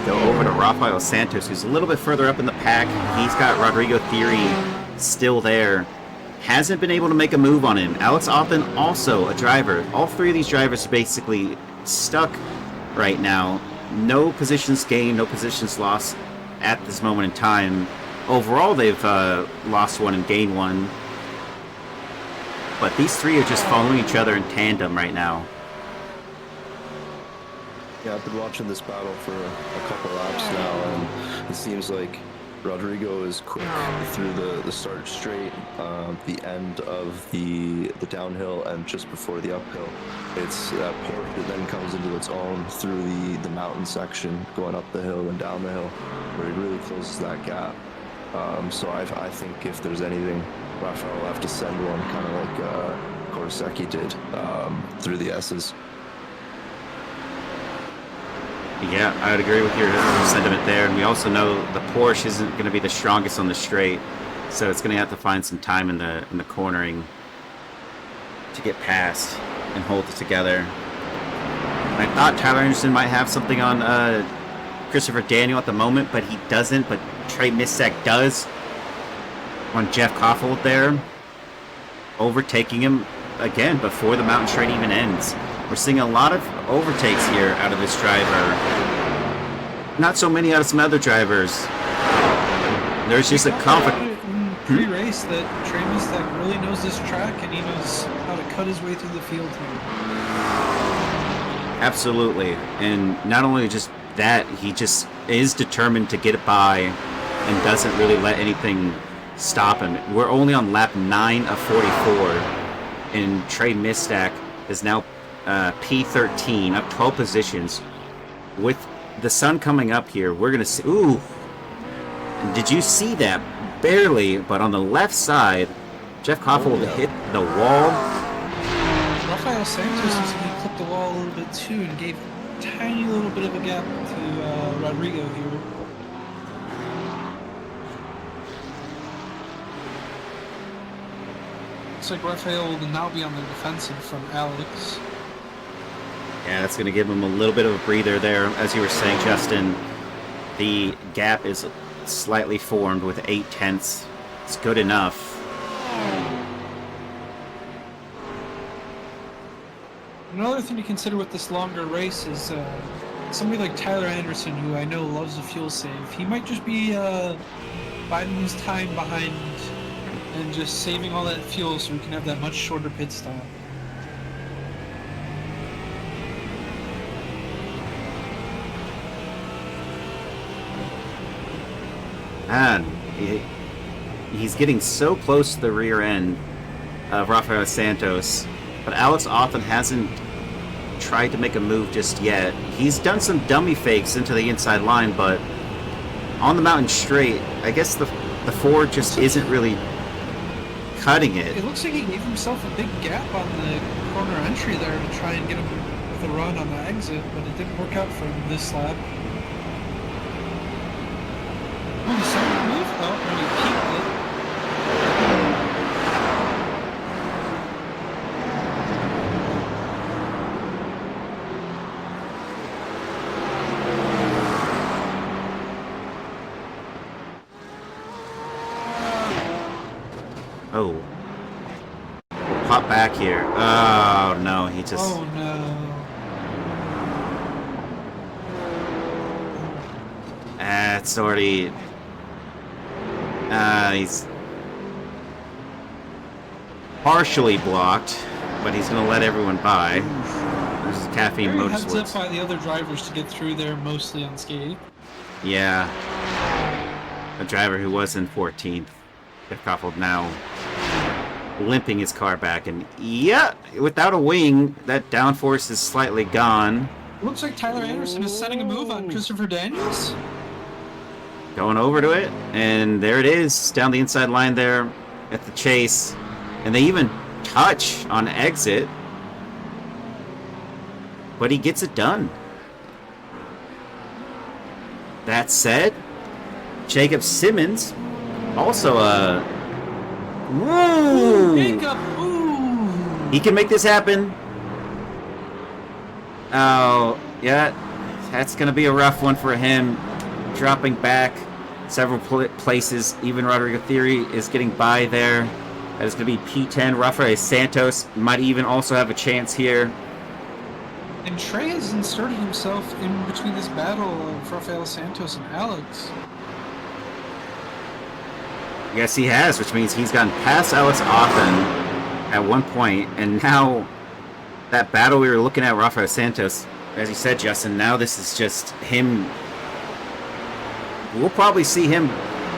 Go over to Rafael Santos, who's a little bit further up in the pack. He's got Rodrigo Theory still there. Hasn't been able to make a move on him. Alex Oppen, also a driver. All three of these drivers are basically stuck right now. No positions gained, no positions lost at this moment in time. Overall, they've lost one and gained one. But these three are just following each other in tandem right now. Yeah, I've been watching this battle for a couple laps now, and it seems like Rodrigo is quick through the start straight, the end of the downhill, and just before the uphill. It's that Porsche then comes into its own through the mountain section, going up the hill and down the hill, where he really closes that gap. So I think if there's anything, Rafael will have to send one, kind of like Korsecki did through the S's. Yeah, I would agree with your sentiment there. And we also know the Porsche isn't going to be the strongest on the straight, so it's going to have to find some time in the cornering to get past and hold it together. And I thought Tyler Anderson might have something on Christopher Daniel at the moment, but he doesn't. But Trey Mistak does on Jeff Koffel there, overtaking him again before the mountain straight even ends. We're seeing a lot of overtakes here out of this driver. Not so many out of some other drivers. There's just a confidence. Pre-race that Trey Mistak really knows this track and he knows how to cut his way through the field here. Absolutely. And not only just that, he just is determined to get it by and doesn't really let anything stop him. We're only on lap 9 of 44, and Trey Mistak is now P13, up 12 positions. With the sun coming up here, we're going to see... Ooh! Did you see that? Barely, but on the left side, Jeff Koffel hit the wall. Rafael Santos was going to clip the wall a little bit too and gave a tiny little bit of a gap to Rodrigo here. Looks like Rafael will now be on the defensive from Alex. Yeah, that's going to give him a little bit of a breather there. As you were saying, Justin, the gap is slightly formed with 0.8. It's good enough. Another thing to consider with this longer race is somebody like Tyler Anderson, who I know loves the fuel save. He might just be biding his time behind and just saving all that fuel so we can have that much shorter pit stop. Man, he's getting so close to the rear end of Rafael Santos, but Alex Oppen hasn't tried to make a move just yet. He's done some dummy fakes into the inside line, but on the mountain straight, I guess the Ford just isn't really cutting it. It looks like he gave himself a big gap on the corner entry there to try and get him with a run on the exit, but it didn't work out for him this lap. Oh, he started to move? Oh, no, he peaked it. Oh. Pop back here. Oh, no, he just... Oh, no. It's already... he's partially blocked, but he's going to let everyone by. This is Caffeine Very heads up Motorsports. by the other drivers to get through there mostly unscathed. Yeah. A driver who was in 14th. Coupled now limping his car back, and yeah, without a wing, that downforce is slightly gone. Looks like Tyler Anderson is setting a move on Christopher Daniels. Going over to it, and there it is, down the inside line there at the chase. And they even touch on exit, but he gets it done. That said, Jacob Simmons also woo! Jacob, ooh! He can make this happen. Oh, yeah, that's gonna be a rough one for him. Dropping back several places. Even Rodrigo Theory is getting by there. That is gonna be P10. Rafael Santos might even also have a chance here. And Trey has inserted himself in between this battle of Rafael Santos and Alex. Yes, he has, which means he's gotten past Alex often at one point, and now that battle we were looking at, Rafael Santos, as you said, Justin, now this is just him. We'll probably see him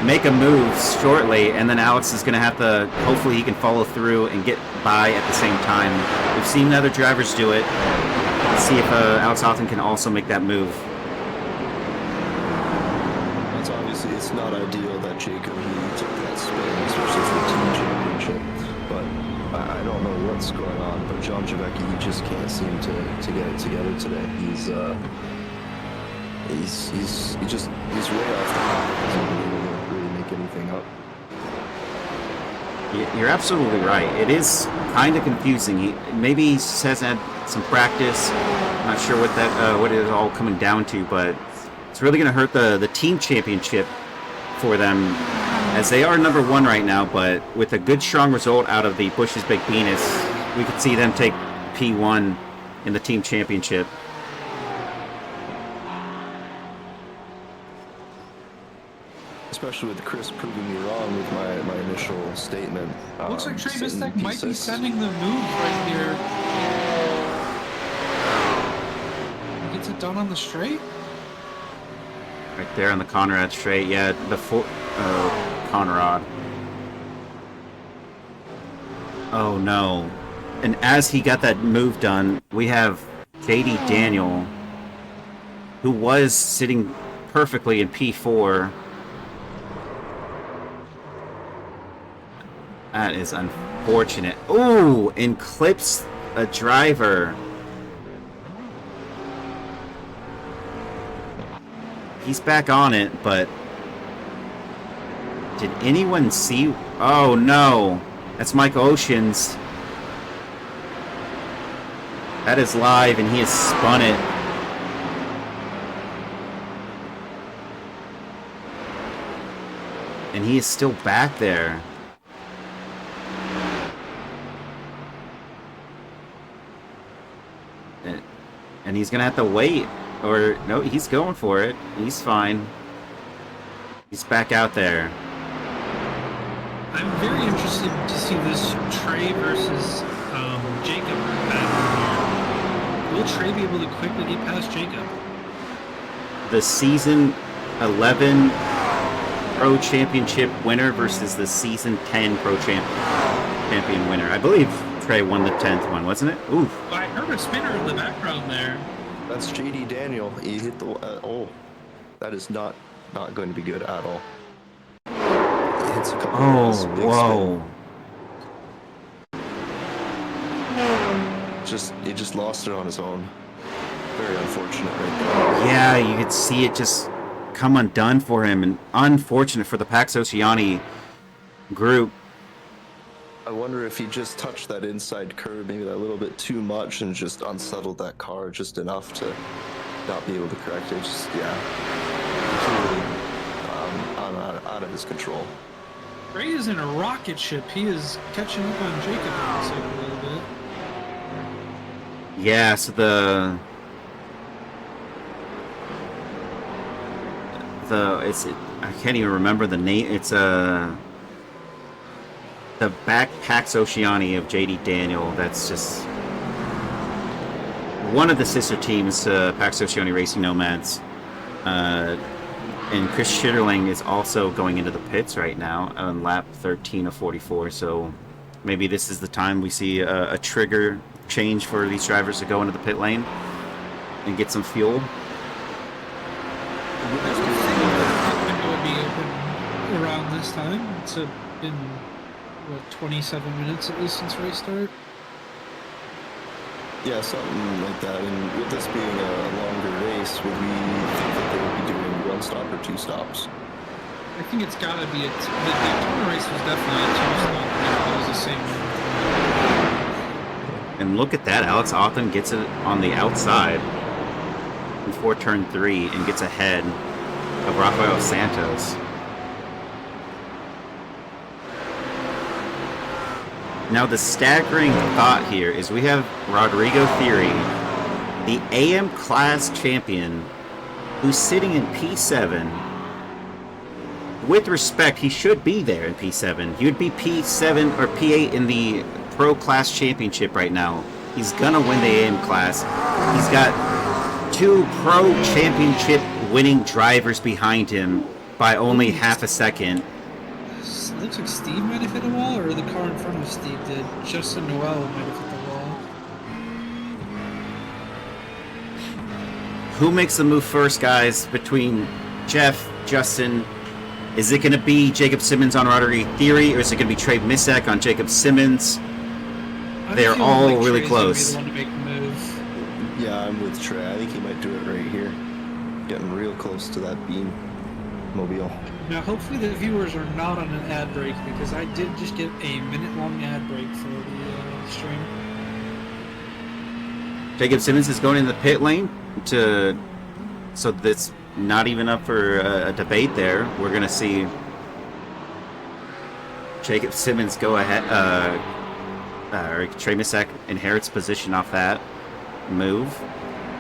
make a move shortly, and then Alex is going to have to, hopefully he can follow through and get by at the same time. We've seen other drivers do it. Let's see if Alex Houghton can also make that move. It's obviously it's not ideal that Jacob took that spin, especially for the team championship. But I don't know what's going on. But John Javecki, he just can't seem to get it together today. He's way off the mark. He's not able to really make anything up. You're absolutely right. It is kind of confusing. Maybe he just hasn't had some practice. I'm not sure what it is all coming down to, but it's really going to hurt the team championship for them, as they are number one right now. But with a good, strong result out of the Bush's Big Penis, we could see them take P1 in the team championship. Especially with Chris proving me wrong with my initial statement. Looks like Trey sitting Bistek might be P6. sending the move right here. He gets it done on the straight. Right there on the Conrad straight. Yeah, the Conrad. Oh no. And as he got that move done, we have JD Daniel, who was sitting perfectly in P4. That is unfortunate. Ooh, and clips a driver. He's back on it, but did anyone see? Oh no, that's Mike Oceans. That is live, and he has spun it. And he is still back there. And he's gonna have to wait. Or, no, he's going for it. He's fine. He's back out there. I'm very interested to see this Trey versus Jacob battle here. Will Trey be able to quickly get past Jacob? The Season 11 Pro Championship winner versus the Season 10 Pro Champion winner. I believe Trey won the 10th one, wasn't it? Ooh. I heard a spinner in the background there. That's JD Daniel. He hit the. Oh, that is not going to be good at all. He hits a couple of those big whoa. He just lost it on his own. Very unfortunate right there. Yeah, you could see it just come undone for him, and unfortunate for the Pax Oceani group. I wonder if he just touched that inside curve maybe that little bit too much and just unsettled that car just enough to not be able to correct it. Just, yeah, completely out of his control. Ray is in a rocket ship. He is catching up on Jacob a little bit. Yeah, so the I can't even remember the name. It's the back Pax Oceani of JD Daniel. That's just one of the sister teams to Pax Oceani Racing Nomads. And Chris Schitterling is also going into the pits right now on lap 13 of 44. So maybe this is the time we see a trigger change for these drivers to go into the pit lane and get some fuel. Would be open around this time. It's been 27 minutes at least since race start. Yeah, something like that. And with this being a longer race, would we think that they would be doing one stop or two stops? I think it's got to be the Daytona race was definitely a two-stop. It was the same one. And look at that, Alex Othman gets it on the outside before turn 3 and gets ahead of Rafael Santos. Now the staggering thought here is we have Rodrigo Theory, the AM class champion, who's sitting in P7. With respect, he should be there in P7. He would be P7 or P8 in the Pro Class Championship right now. He's gonna win the AM class. He's got 2 Pro Championship winning drivers behind him by only half a second. Looks like Steve might have hit a wall, or the car in front of Steve did. Justin Noel might have hit the wall. Who makes the move first, guys, between Jeff, Justin? Is it going to be Jacob Simmons on Rodrigo Theory, or is it going to be Trey Misek on Jacob Simmons? They're all like really close. Trey's gonna be the one to make the move. Yeah, I'm with Trey. I think he might do it right here. Getting real close to that beam mobile. Now, hopefully the viewers are not on an ad break, because I did just get a minute-long ad break for the stream. Jacob Simmons is going in the pit lane so that's not even up for a debate there. We're going to see Jacob Simmons go ahead, or Trey Misek inherits position off that move.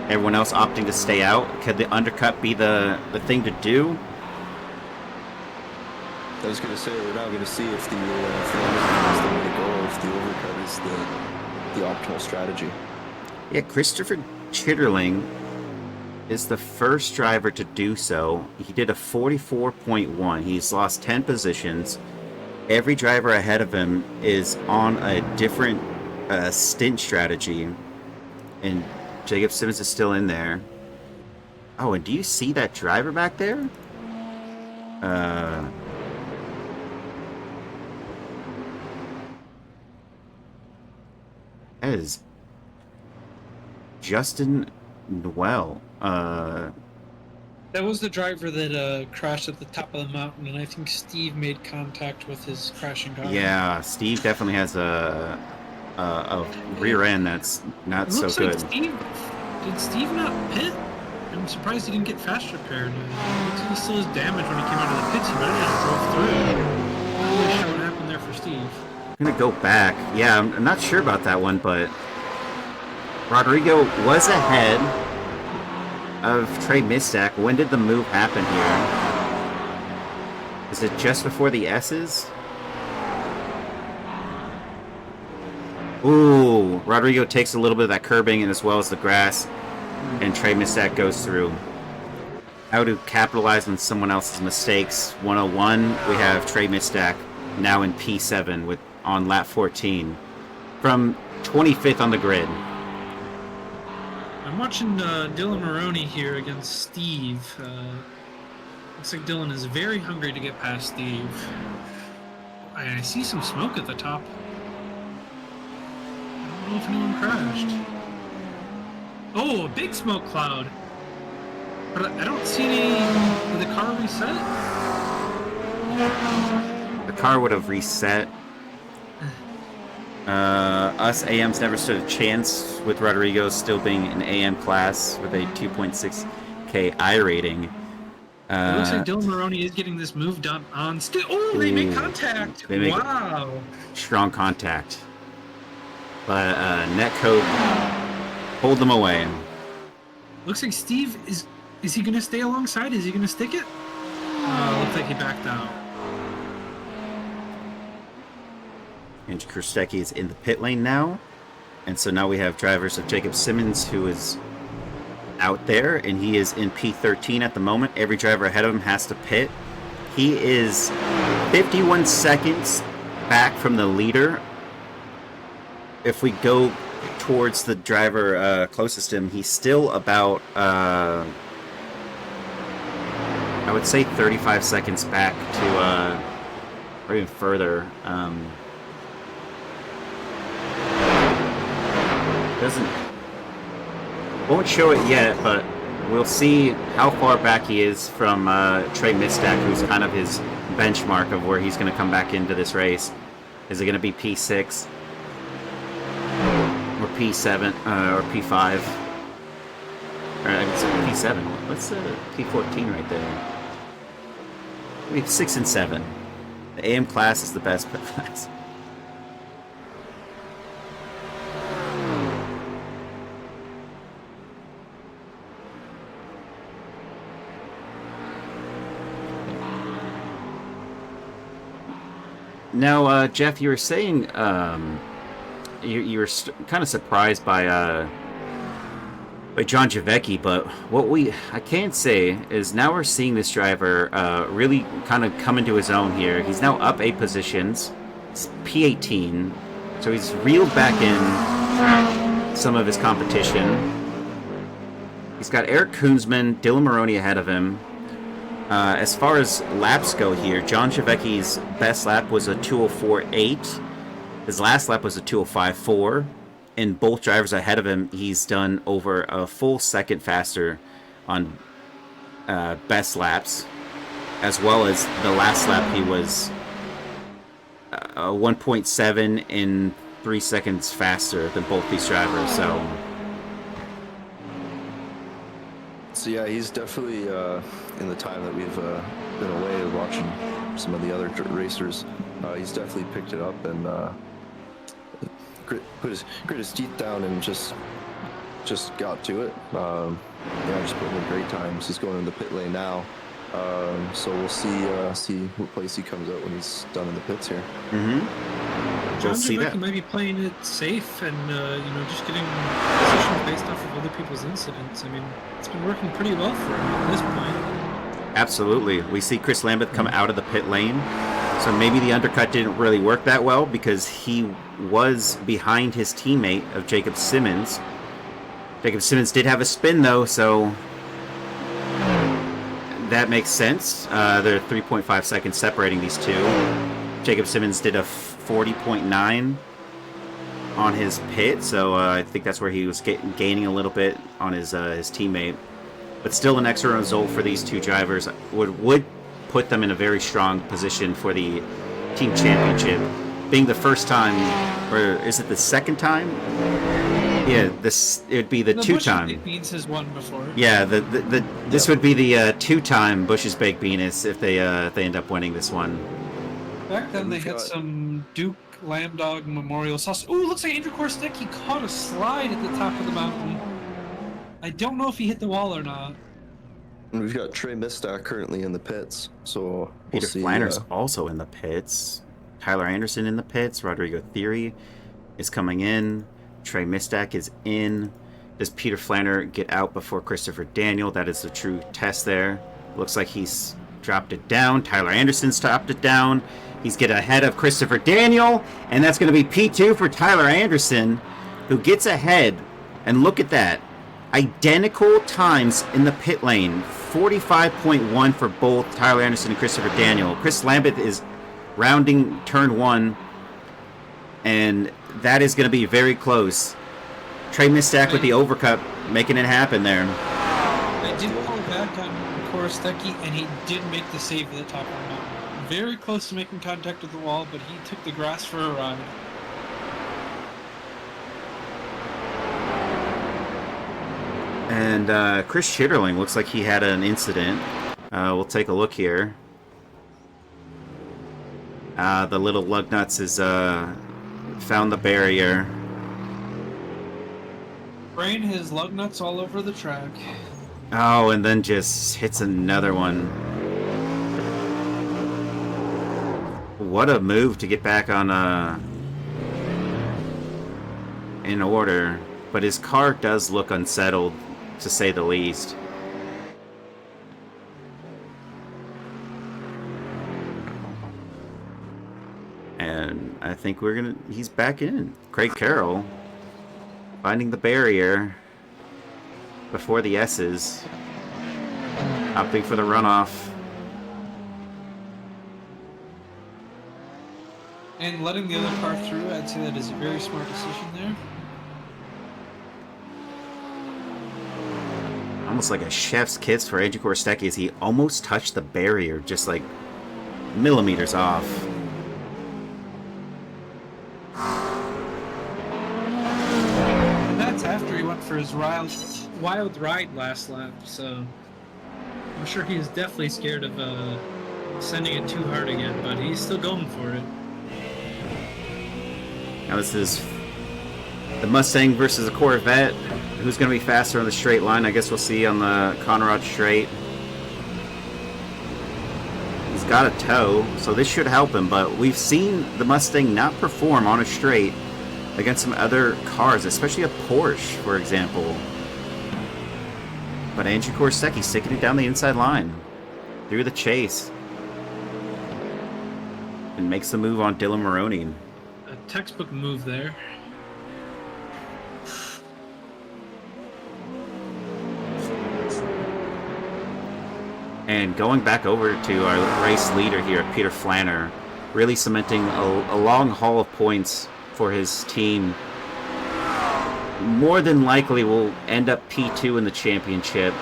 Everyone else opting to stay out. Could the undercut be the thing to do? I was going to say, we're now going to see if the undercut is the way to go, or if the overcut is the optimal strategy. Yeah, Christopher Chitterling is the first driver to do so. He did a 44.1. He's lost 10 positions. Every driver ahead of him is on a different stint strategy. And Jacob Simmons is still in there. Oh, and do you see that driver back there? That is Justin Noel. That was the driver that crashed at the top of the mountain, and I think Steve made contact with his crashing car. Yeah, Steve definitely has a rear end that's not so good. Like did Steve not pit? I'm surprised he didn't get fast repaired. Looks like he still has damage when he came out of the pits. He might have just drove through. Not really sure what happened there for Steve. I'm gonna go back. Yeah, I'm not sure about that one, but Rodrigo was ahead of Trey Misek. When did the move happen here? Is it just before the S's? Ooh, Rodrigo takes a little bit of that curbing and as well as the grass, and Trey Misek goes through. How to capitalize on someone else's mistakes. 101, we have Trey Misek now in P7 on lap 14 from 25th on the grid. I'm watching Dylan Maroney here against Steve. Looks like Dylan is very hungry to get past Steve. I see some smoke at the top. I don't know if anyone crashed. Oh, a big smoke cloud. But I don't see any... Did the car reset? The car would have reset. Us AMs never stood a chance with Rodrigo still being an AM class with a 2.6K I rating. It looks like Dylan Maroney is getting this move done on still. Oh, they make contact. They make wow. Strong contact. But Netcode pulled them away. Looks like Steve is he going to stay alongside? Is he going to stick it? Looks like he backed out. Andrew Krustecki is in the pit lane now. And so now we have drivers of Jacob Simmons, who is out there, and he is in P13 at the moment. Every driver ahead of him has to pit. He is 51 seconds back from the leader. If we go towards the driver closest to him, he's still about, I would say 35 seconds back to, or even further. Won't show it yet, but we'll see how far back he is from Trey Mistak, who's kind of his benchmark of where he's going to come back into this race. Is it going to be P6 or P7 or P5? Or I guess P7. What's P14 right there? We have 6 and 7. The AM class is the best class. Now, Jeff, you were saying you were kind of surprised by John Javecki, but what I can't say is now we're seeing this driver really kind of come into his own here. He's now up 8 positions. It's P18, so he's reeled back in some of his competition. He's got Eric Koonsman, Dylan Maroney ahead of him. As far as laps go here, John Javecki's best lap was a 2:04.8. His last lap was a 2:05.4. And both drivers ahead of him, he's done over a full second faster on best laps. As well as the last lap, he was 1.7 and 3 seconds faster than both these drivers. So yeah, he's definitely in the time that we've been away watching some of the other racers, he's definitely picked it up and grit his teeth down and just got to it. Yeah, just putting in great times. He's going in the pit lane now, so we'll see what place he comes out when he's done in the pits here. John Javecki might be playing it safe and just getting positions based off of other people's incidents. I mean, it's been working pretty well for him at this point. Absolutely. We see Chris Lambeth come out of the pit lane, so maybe the undercut didn't really work that well because he was behind his teammate of Jacob Simmons. Jacob Simmons did have a spin though, so that makes sense. There are 3.5 seconds separating these two. Jacob Simmons did a 40.9 on his pit, so I think that's where he was gaining a little bit on his teammate. But still an excellent result for these two drivers would put them in a very strong position for the team championship. Being the first time, or is it the second time? Yeah, it would be the two-time. Bush's Baked Beans has won before. Yeah, this would be the two-time Bush's Baked Beans if they end up winning this one. Back then they had some Duke Lamb Dog Memorial Sauce. Ooh, looks like Andrew Korsnecki caught a slide at the top of the mountain. I don't know if he hit the wall or not. And we've got Trey Mistak currently in the pits, so Peter Flanner's also in the pits. Tyler Anderson in the pits. Rodrigo Theory is coming in. Trey Mistak is in. Does Peter Flanner get out before Christopher Daniel? That is the true test there. Looks like he's dropped it down. Tyler Anderson's dropped it down. He's getting ahead of Christopher Daniel, and that's going to be P2 for Tyler Anderson, who gets ahead. And look at that. Identical times in the pit lane. 45.1 for both Tyler Anderson and Christopher Daniel. Chris Lambeth is rounding turn 1, and that is going to be very close. Trey Mistak with the overcut, making it happen there. I did pull back on Korostecki, and he did make the save at the top of the mountain. Very close to making contact with the wall, but he took the grass for a ride. And Chris Schitterling looks like he had an incident. We'll take a look here. The little lug nuts has found the barrier. Brain his lug nuts all over the track. Oh, and then just hits another one. What a move to get back on in order. But his car does look unsettled, to say the least. And I think he's back in. Craig Carroll finding the barrier before the S's. Opting for the runoff. And letting the other car through, I'd say that is a very smart decision there. Almost like a chef's kiss for Andrew Korostecki as he almost touched the barrier, just like millimeters off. And that's after he went for his wild ride last lap, so I'm sure he is definitely scared of sending it too hard again, but he's still going for it. Now this is the Mustang versus a Corvette. Who's going to be faster on the straight line? I guess we'll see on the Conrad straight. He's got a toe, so this should help him, but we've seen the Mustang not perform on a straight against some other cars, especially a Porsche, for example. But Andrew Korostecki sticking it down the inside line through the chase and makes the move on Dylan Maroney. A textbook move there. And going back over to our race leader here, Peter Flanner, really cementing a long haul of points for his team. More than likely will end up P2 in the championship.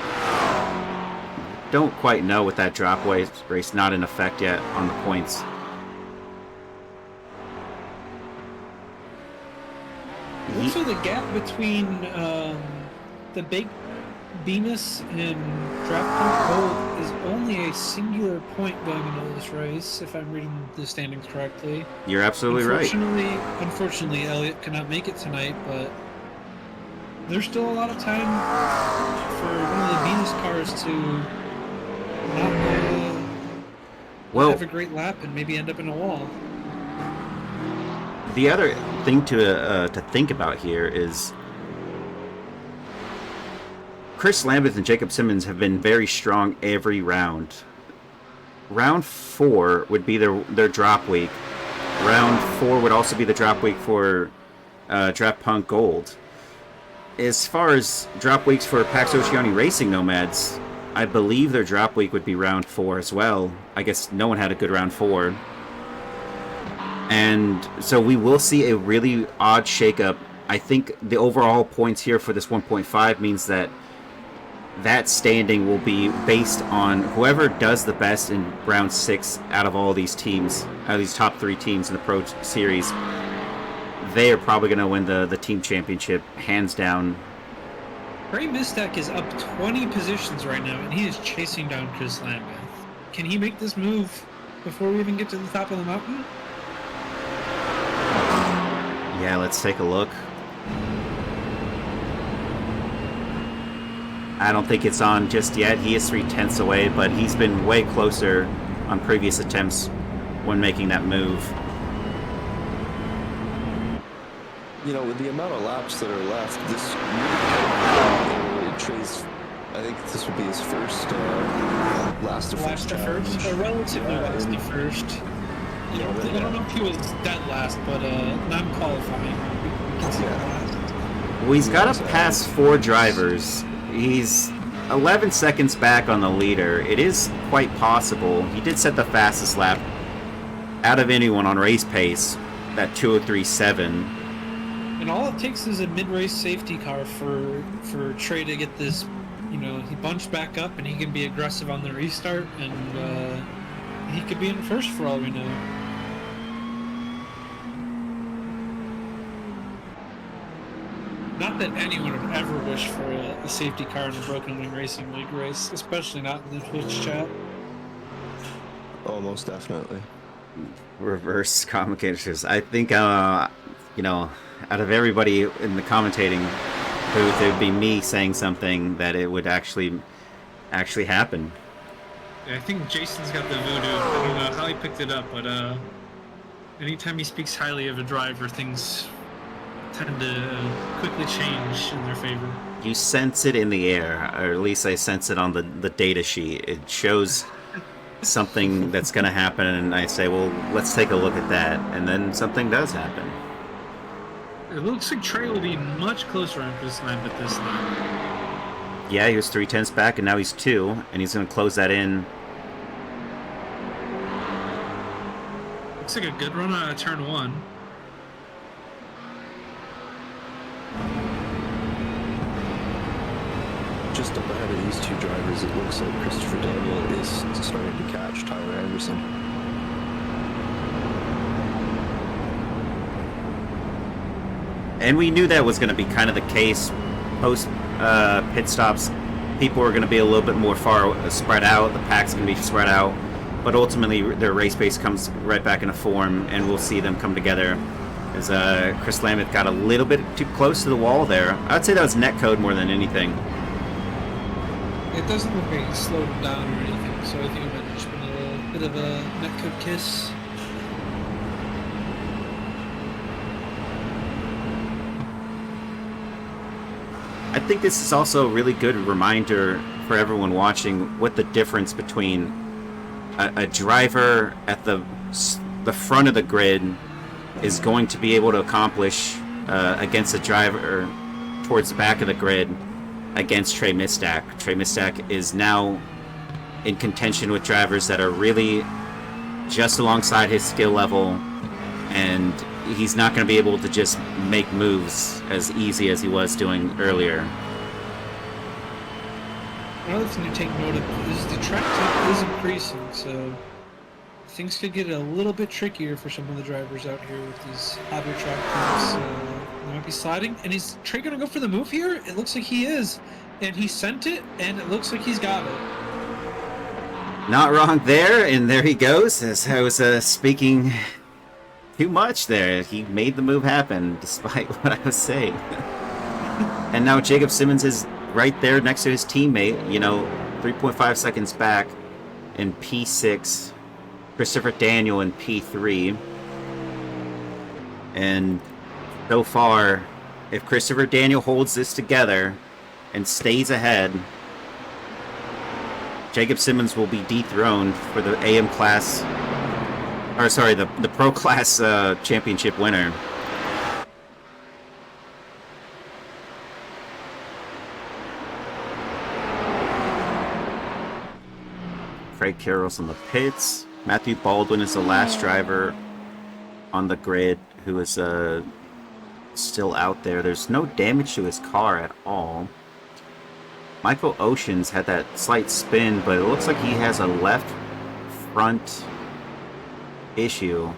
Don't quite know with that drop race not in effect yet on the points. Also, the gap between the big Bemis and Draft Punk Gold is only a singular point going into this race, if I'm reading the standings correctly. You're absolutely right. Unfortunately, Elliott cannot make it tonight, but there's still a lot of time for one of the Bemis cars to not have a great lap and maybe end up in a wall. The other thing to think about here is Chris Lambeth and Jacob Simmons have been very strong every round. Round 4 would be their drop week. Round 4 would also be the drop week for Draft Punk Gold. As far as drop weeks for Pax Oceani Racing Nomads, I believe their drop week would be round 4 as well. I guess no one had a good round 4. And so we will see a really odd shakeup. I think the overall points here for this 1.5 means that standing will be based on whoever does the best in round 6 out of all these teams, out of these top 3 teams in the Pro Series. They are probably going to win the team championship, hands down. Ray Mistak is up 20 positions right now, and he is chasing down Chris Lambeth. Can he make this move before we even get to the top of the mountain? Yeah, let's take a look. I don't think it's on just yet. He is 3/10 away, but he's been way closer on previous attempts when making that move. You know, with the amount of laps that are left, Trey's, I think this would be his first last to first challenge. Or relatively last to first. I don't know if he was dead last, but non-qualifying. We can see last. Well, he's got to pass 4 drivers. He's 11 seconds back on the leader. It is quite possible. He did set the fastest lap out of anyone on race pace, that 2:03.7. And all it takes is a mid-race safety car for Trey to get this, he bunched back up and he can be aggressive on the restart, and he could be in first for all we know. Not that anyone would ever wish for a safety car in a Broken Wing Racing League race, especially not in the Twitch chat. Oh, most definitely. Reverse commentators. I think, out of everybody in the commentating booth, it would be me saying something that it would actually happen. Yeah, I think Jason's got the voodoo. I don't know how he picked it up, but anytime he speaks highly of a driver, things tend to quickly change in their favor. You sense it in the air, or at least I sense it on the data sheet. It shows something that's going to happen, and I say, well, let's take a look at that, and then something does happen. It looks like Trey will be much closer on Chris Lambert this time. Yeah, he was 3/10 back, and now he's 2, and he's going to close that in. Looks like a good run out of turn 1. Just up ahead of these 2 drivers, it looks like Christopher Daniel is starting to catch Tyler Anderson. And we knew that was going to be kind of the case. Post pit stops, people are going to be a little bit more far spread out. The pack's going to be spread out. But ultimately, their race pace comes right back into form, and we'll see them come together. As Chris Lameth got a little bit too close to the wall there. I'd say that was netcode more than anything. It doesn't look like he slowed him down or anything, so I think it might have just been a bit of a netcode kiss. I think this is also a really good reminder for everyone watching what the difference between a driver at the front of the grid is going to be able to accomplish against a driver towards the back of the grid against Trey Mistack. Trey Mistack is now in contention with drivers that are really just alongside his skill level, and he's not going to be able to just make moves as easy as he was doing earlier. Another thing to take note of is the track temp is increasing, so things could get a little bit trickier for some of the drivers out here with these hobby track temps. They might be sliding, and is Trey going to go for the move here? It looks like he is, and he sent it, and it looks like he's got it. Not wrong there, and there he goes. As I was speaking too much there, he made the move happen, despite what I was saying. And now Jacob Simmons is right there next to his teammate, 3.5 seconds back in P6. Christopher Daniel in P3. And so far, if Christopher Daniel holds this together and stays ahead, Jacob Simmons will be dethroned for the AM class, or sorry, the Pro Class championship winner. Craig Carroll's on the pits. Matthew Baldwin is the last driver on the grid who is still out there. There's no damage to his car at all. Michael Oceans had that slight spin, but it looks like he has a left front issue.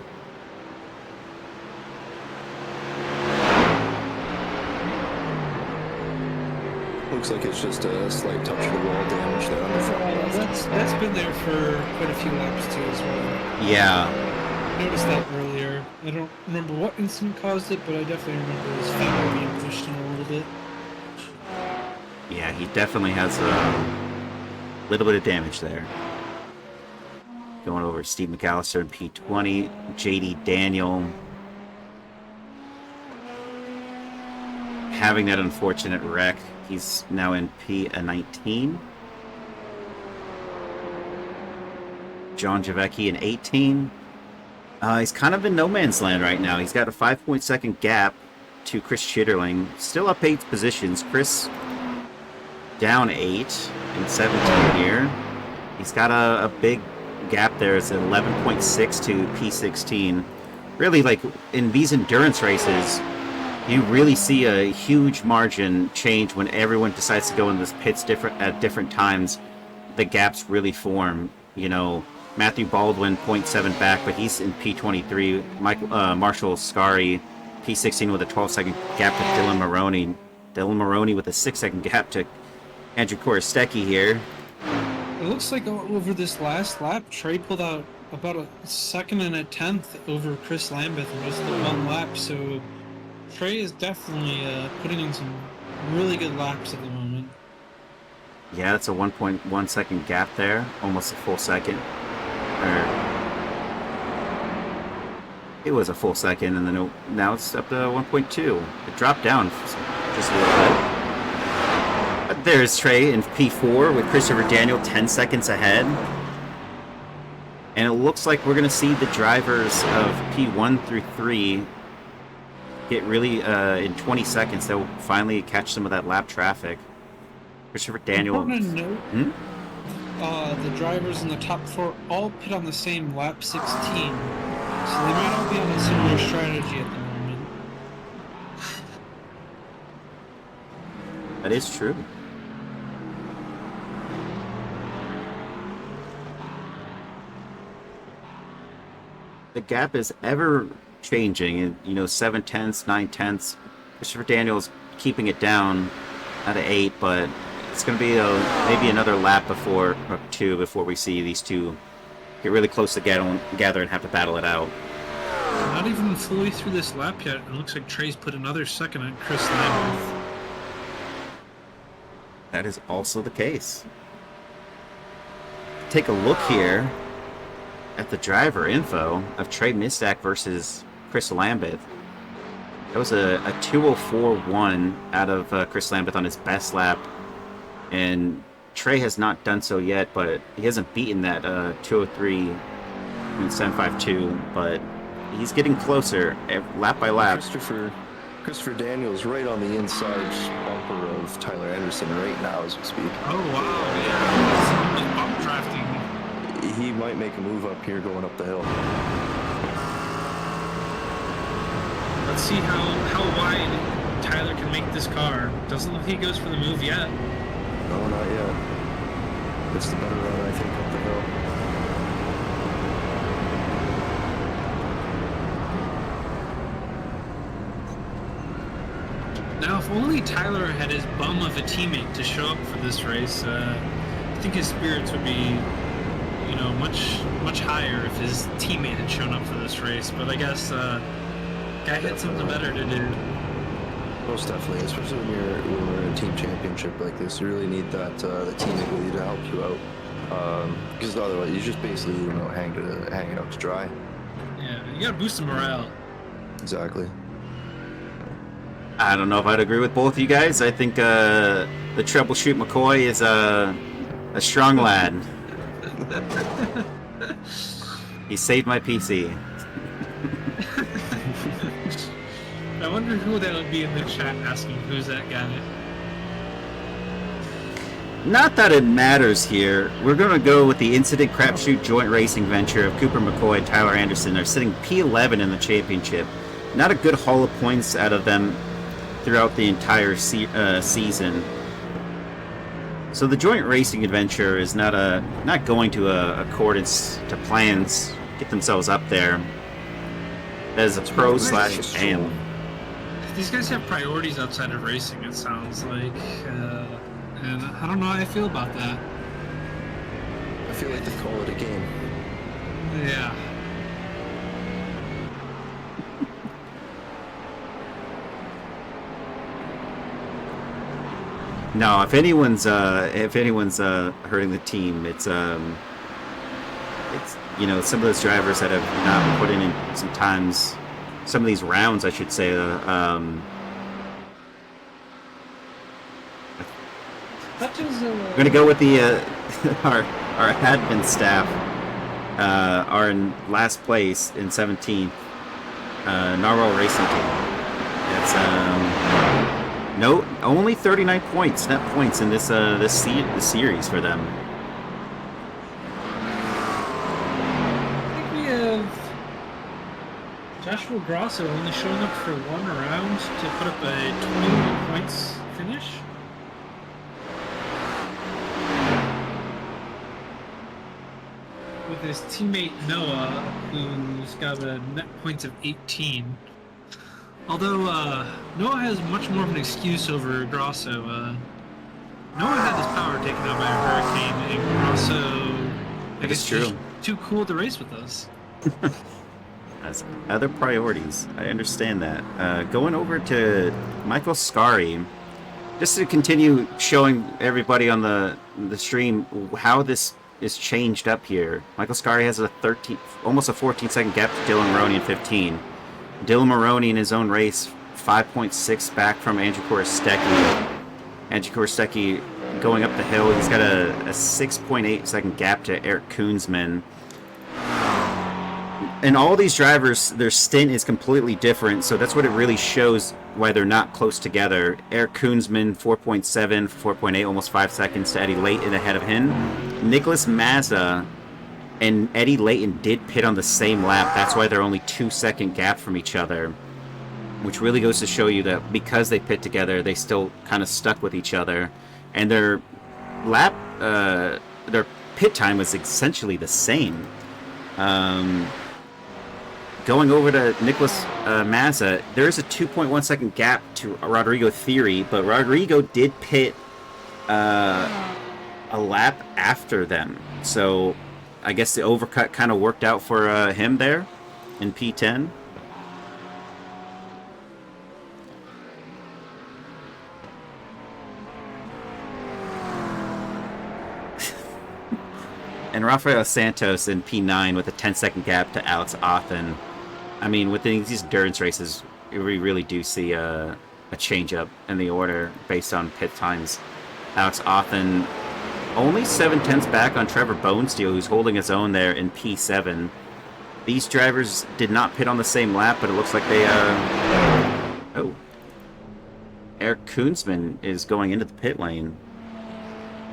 Looks like it's just a slight touch of the wall damage there on the front left. That's been there for quite a few laps too as well. Yeah. I noticed that earlier. I don't remember what incident caused it, but I definitely remember his fender being pushed in a little bit. Yeah, he definitely has a little bit of damage there. Going over Steve McAllister in P20, JD Daniel having that unfortunate wreck. He's now in P19. John Javecki in 18. He's kind of in no man's land right now. He's got a 5-point-second gap to Chris Chitterling. Still up 8 positions. Chris down 8 in 17 here. He's got a big gap there. It's 11.6 to P16. Really, like, in these endurance races, you really see a huge margin change when everyone decides to go in this pits at different times. The gaps really form. You know, Matthew Baldwin 0.7 back, but he's in P23. Marshall Scari P16 with a 12-second gap to Dylan Maroney. Dylan Maroney with a 6-second gap to Andrew Korostecki here. It looks like over this last lap, Trey pulled out about a second and a tenth over Chris Lambeth in just the one lap. So Trey is definitely putting in some really good laps at the moment. Yeah, that's a 1.1 second gap there, almost a full second. It was a full second, and then now it's up to 1.2. It dropped down just a little bit. But there's Trey in P4 with Christopher Daniel 10 seconds ahead. And it looks like we're going to see the drivers of P1 through 3 get really, in 20 seconds, they'll finally catch some of that lap traffic. Christopher Daniel. Important to note, the drivers in the top 4 all pit on the same lap 16. So they might all be on a similar strategy at the moment. That is true. The gap is ever changing, and 7 tenths, 9 tenths. Christopher Daniels keeping it down at 8, but it's going to be maybe another lap or 2 before we see these two get really close together and have to battle it out. Not even fully through this lap yet. It looks like Trey's put another second at Chris Lambeth. That is also the case. Take a look here at the driver info of Trey Mistak versus Chris Lambeth. That was a 2:04.1 out of Chris Lambeth on his best lap, and Trey has not done so yet, but he hasn't beaten that 2:03.752, but he's getting closer lap by lap. Christopher Daniels right on the inside bumper of Tyler Anderson right now as we speak. Oh wow, yeah, just bump drafting. He might make a move up here going up the hill. Let's see how wide Tyler can make this car. Doesn't look like he goes for the move yet. No, not yet. It's the better run, I think, up the hill. Now, if only Tyler had his bum of a teammate to show up for this race, I think his spirits would be, much higher if his teammate had shown up for this race. But I guess guy had something better to do. Most definitely, especially when we're in a team championship like this, you really need that the teammate with you to help you out. Because otherwise, you just basically hanging out to dry. Yeah, you gotta boost the morale. Exactly. I don't know if I'd agree with both of you guys. I think the Troubleshoot McCoy is a strong lad. He saved my PC. I wonder who that would be in the chat asking who's that guy. Not that it matters here. We're going to go with the Incident Crapshoot joint racing venture of Cooper McCoy and Tyler Anderson. They're sitting P11 in the championship. Not a good haul of points out of them throughout the entire season. So the joint racing adventure is not going to accordance to plans. Get themselves up there. That is a pro/am. These guys have priorities outside of racing, it sounds like. And I don't know how I feel about that. I feel like they call it a game. Yeah. No, if anyone's hurting the team, it's some of those drivers that have not put in sometimes some of these rounds, I should say. I'm gonna go with the our admin staff. are in last place in 17th. Narwhal Racing Team. It's only 39 points, net points in this series for them. I think we have Joshua Grosso only showing up for one round to put up a 21 points finish. With his teammate Noah, who's got a net points of 18. Although Noah has much more of an excuse over Grosso. Noah had his power taken out by a hurricane, and Grosso, I guess, true. just too cool to race with us. Has other priorities. I understand that. Going over to Michael Scari, just to continue showing everybody on the stream how this is changed up here. Michael Scari has almost a 14-second gap to Dylan Maroney in 15. Dylan Maroney in his own race, 5.6 back from Andrew Korostecki. Andrew Korostecki going up the hill, he's got a 6.8 second gap to Eric Koonsman. And all these drivers, their stint is completely different, so that's what it really shows why they're not close together. Eric Koonsman, 4.7, 4.8, almost 5 seconds to Eddie Layton ahead of him. Nicholas Mazza and Eddie Layton did pit on the same lap. That's why they're only 2-second gap from each other, which really goes to show you that because they pit together, they still kind of stuck with each other. And their pit time was essentially the same. Going over to Nicholas Mazza, there's a 2.1 second gap to Rodrigo Theory, but Rodrigo did pit a lap after them. So I guess the overcut kind of worked out for him there in P10. And Rafael Santos in P9 with a 10-second gap to Alex Othen. I mean, with these endurance races, we really do see a change-up in the order based on pit times. Alex Othen only 7/10 back on Trevor Bonesteel, who's holding his own there in P7. These drivers did not pit on the same lap, but it looks like they... Eric Koonsman is going into the pit lane.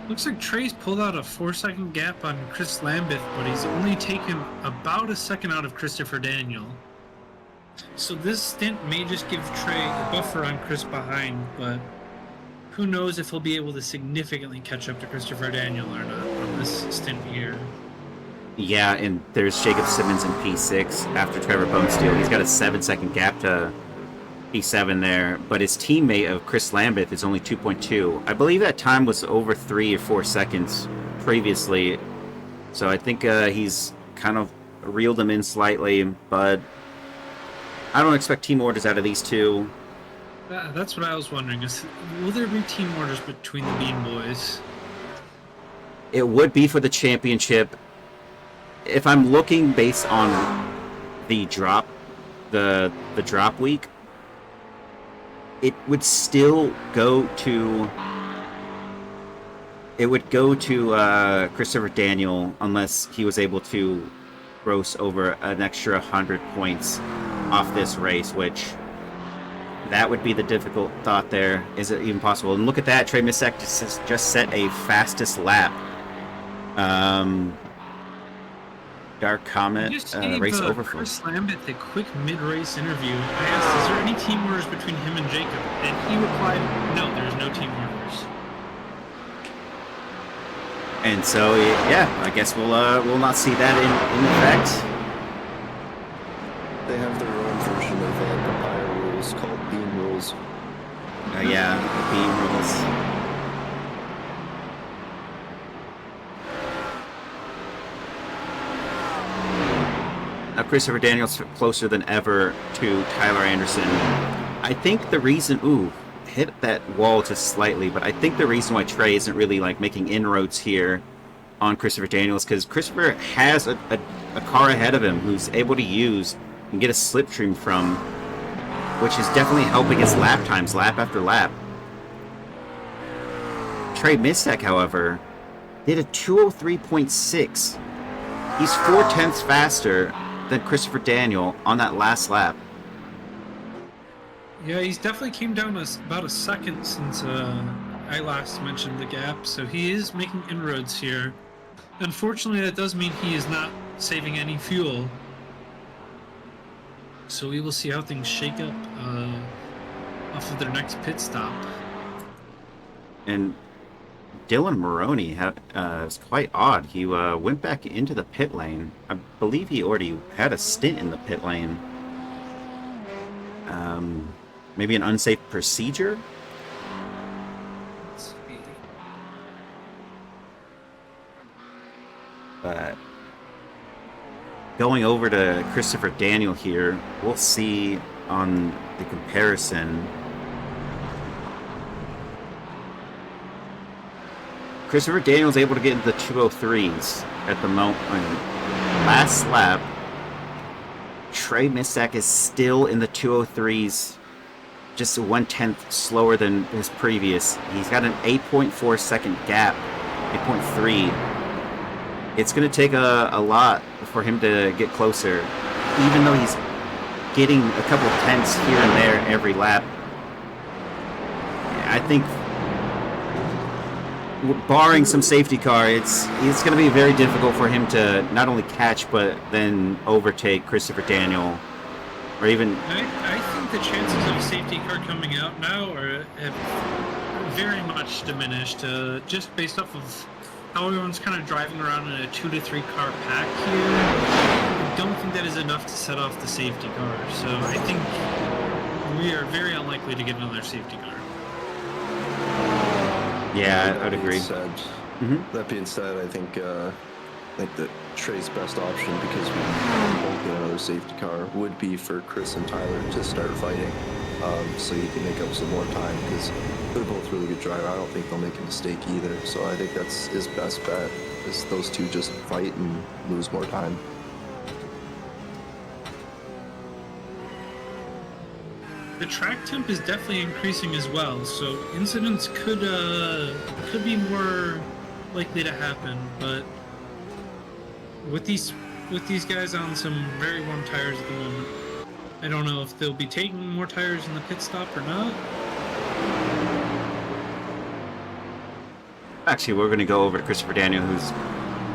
Looks like Trey's pulled out a 4-second gap on Chris Lambeth, but he's only taken about a second out of Christopher Daniel. So this stint may just give Trey a buffer on Chris behind, but who knows if he'll be able to significantly catch up to Christopher Daniel or not on this stint here. Yeah, and there's Jacob Simmons in P6 after Trevor Bonesteel. He's got a 7-second gap to P7 there, but his teammate of Chris Lambeth is only 2.2. I believe that time was over 3 or 4 seconds previously, so I think he's kind of reeled him in slightly, but I don't expect team orders out of these two. That's what I was wondering. Will there be team orders between the Bean Boys? It would be for the championship. If I'm looking based on the drop, the drop week, it would still go to... It would go to Christopher Daniel unless he was able to gross over an extra 100 points off this race, which that would be the difficult thought there. Is it even possible? And look at that, Trey Misek just set a fastest lap. Dark Comet race over for Chris Lambeth a quick mid-race interview. I asked, is there any team orders between him and Jacob? And he replied, no, there's no team orders. And so, yeah, I guess we'll not see that in effect. They have their own version of papaya rules called bean rules. Yeah, the bean rules. Now Christopher Daniels closer than ever to Tyler Anderson. I think the reason... hit that wall just slightly, but I think the reason why Trey isn't really making inroads here on Christopher Daniels because Christopher has a car ahead of him who's able to use and get a slipstream from, which is definitely helping his lap times, lap after lap. Trey Misek, however, did a 2:03.6 He's 0.4 faster than Christopher Daniel on that last lap. Yeah, he's definitely came down about a second since I last mentioned the gap, so he is making inroads here. Unfortunately, that does mean he is not saving any fuel. So we will see how things shake up off of their next pit stop. And Dylan Maroney was quite odd. He went back into the pit lane. I believe he already had a stint in the pit lane. Maybe an unsafe procedure? Let's see. But going over to Christopher Daniel here, we'll see on the comparison. Christopher Daniel's able to get into the 203s at the moment. Last lap, Trey Missak is still in the 203s, just 1/10 slower than his previous. He's got an 8.4 second gap, 8.3. It's going to take a lot for him to get closer, even though he's getting a couple of tenths here and there every lap. I think, barring some safety car, it's going to be very difficult for him to not only catch but then overtake Christopher Daniel, or even. I think the chances of a safety car coming out now have very much diminished, just based off of how everyone's kind of driving around in a 2 to 3 car pack here. I don't think that is enough to set off the safety car, so I think we are very unlikely to get another safety car. Yeah, I would agree. That being said, I think that Trey's best option, because we won't get another safety car, would be for Chris and Tyler to start fighting, so he can make up some more time, because they're both really good drivers. I don't think they'll make a mistake either, so I think that's his best bet, is those two just fight and lose more time. The track temp is definitely increasing as well, so incidents could be more likely to happen. But with these guys on some very warm tires at the moment, I don't know if they'll be taking more tires in the pit stop or not. Actually, we're going to go over to Christopher Daniel, who's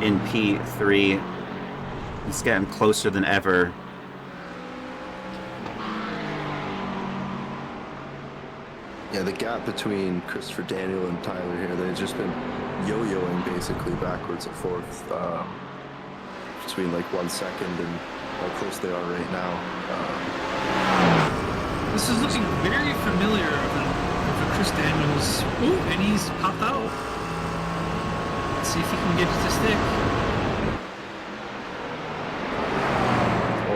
in P3. He's getting closer than ever. Yeah, the gap between Christopher Daniel and Tyler here, they've just been yo-yoing basically backwards and forth between like 1 second and how close they are right now. This is looking very familiar of Chris Daniels. Ooh, and he's popped out. Let's see if he can get it to stick.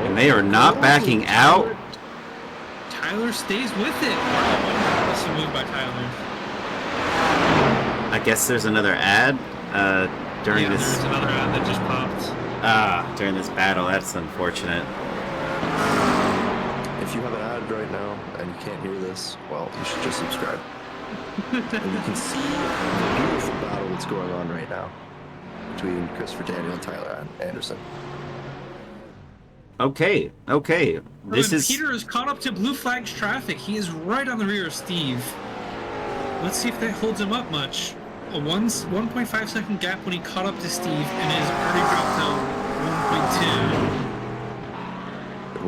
And they are not backing out. Tyler stays with it. That's a move by Tyler. I guess there's another ad during this. There's another ad that just popped. During this battle. That's unfortunate. If you have an ad right now and you can't hear this, well, you should just subscribe. And you can see the beautiful battle that's going on right now between Christopher Daniel and Tyler Anderson. Okay. Peter is caught up to blue flags traffic. He is right on the rear of Steve. Let's see if that holds him up much. A 1.5 second gap when he caught up to Steve, and has already dropped to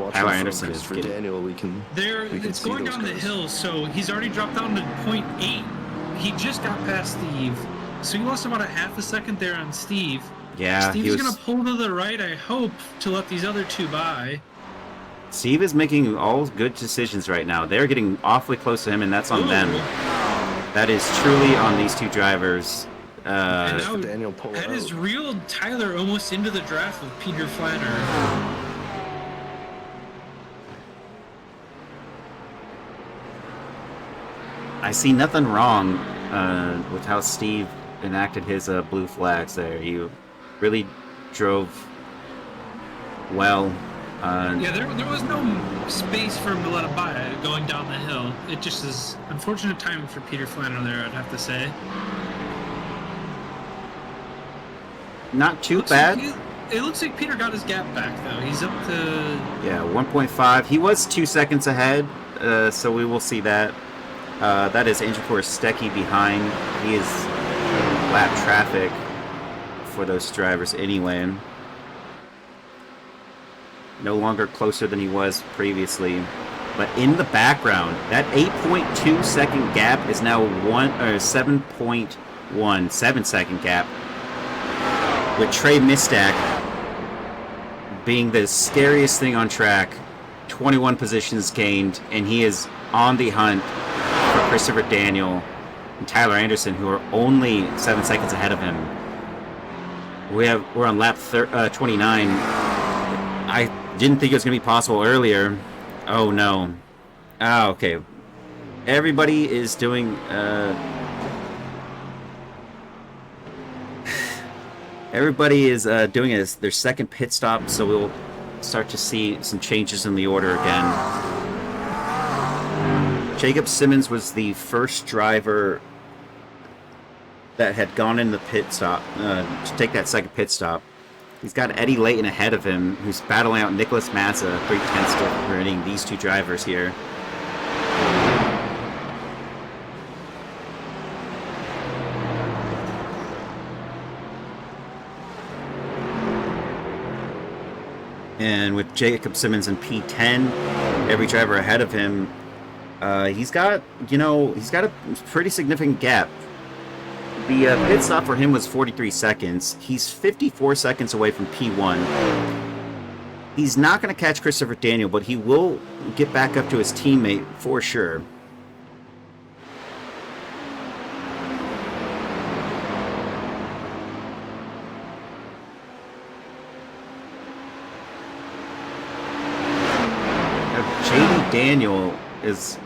1.2. Tyler Anderson is for getting... Daniel. It's going down the hill, so he's already dropped down to 0.8. He just got past Steve, so he lost about a half a second there on Steve. Yeah, Steve's gonna pull to the right, I hope, to let these other two by. Steve is making all good decisions right now. They're getting awfully close to him, and that's on them. That is truly on these two drivers. And now Daniel that has reeled Tyler almost into the draft with Peter Flanner. I see nothing wrong with how Steve enacted his blue flags there. You really drove well. There was no space for him to let him by going down the hill. It just is unfortunate timing for Peter Flanner there, I'd have to say. Not too bad. it looks like Peter got his gap back, though. He's up to... Yeah, 1.5. He was 2 seconds ahead, so we will see that. That is Andrew Forstecki behind. He is lap traffic for those drivers anyway. No longer closer than he was previously. But in the background, that 8.2 second gap is now 7.1 7-second gap. With Trey Mistak being the scariest thing on track, 21 positions gained, and he is on the hunt for Christopher Daniel and Tyler Anderson, who are only 7 seconds ahead of him. We're on lap 29. I didn't think it was going to be possible earlier. Oh no. Ah, okay. Everybody is doing doing their second pit stop, so we'll start to see some changes in the order again. Jacob Simmons was the first driver that had gone in the pit stop to take that second pit stop. He's got Eddie Layton ahead of him, who's battling out Nicholas Mazza, 3/10 separating these two drivers here. And with Jacob Simmons in P10, every driver ahead of him, he's got a pretty significant gap. The pit stop for him was 43 seconds. He's 54 seconds away from P1. He's not going to catch Christopher Daniel, but he will get back up to his teammate for sure. JD Daniel is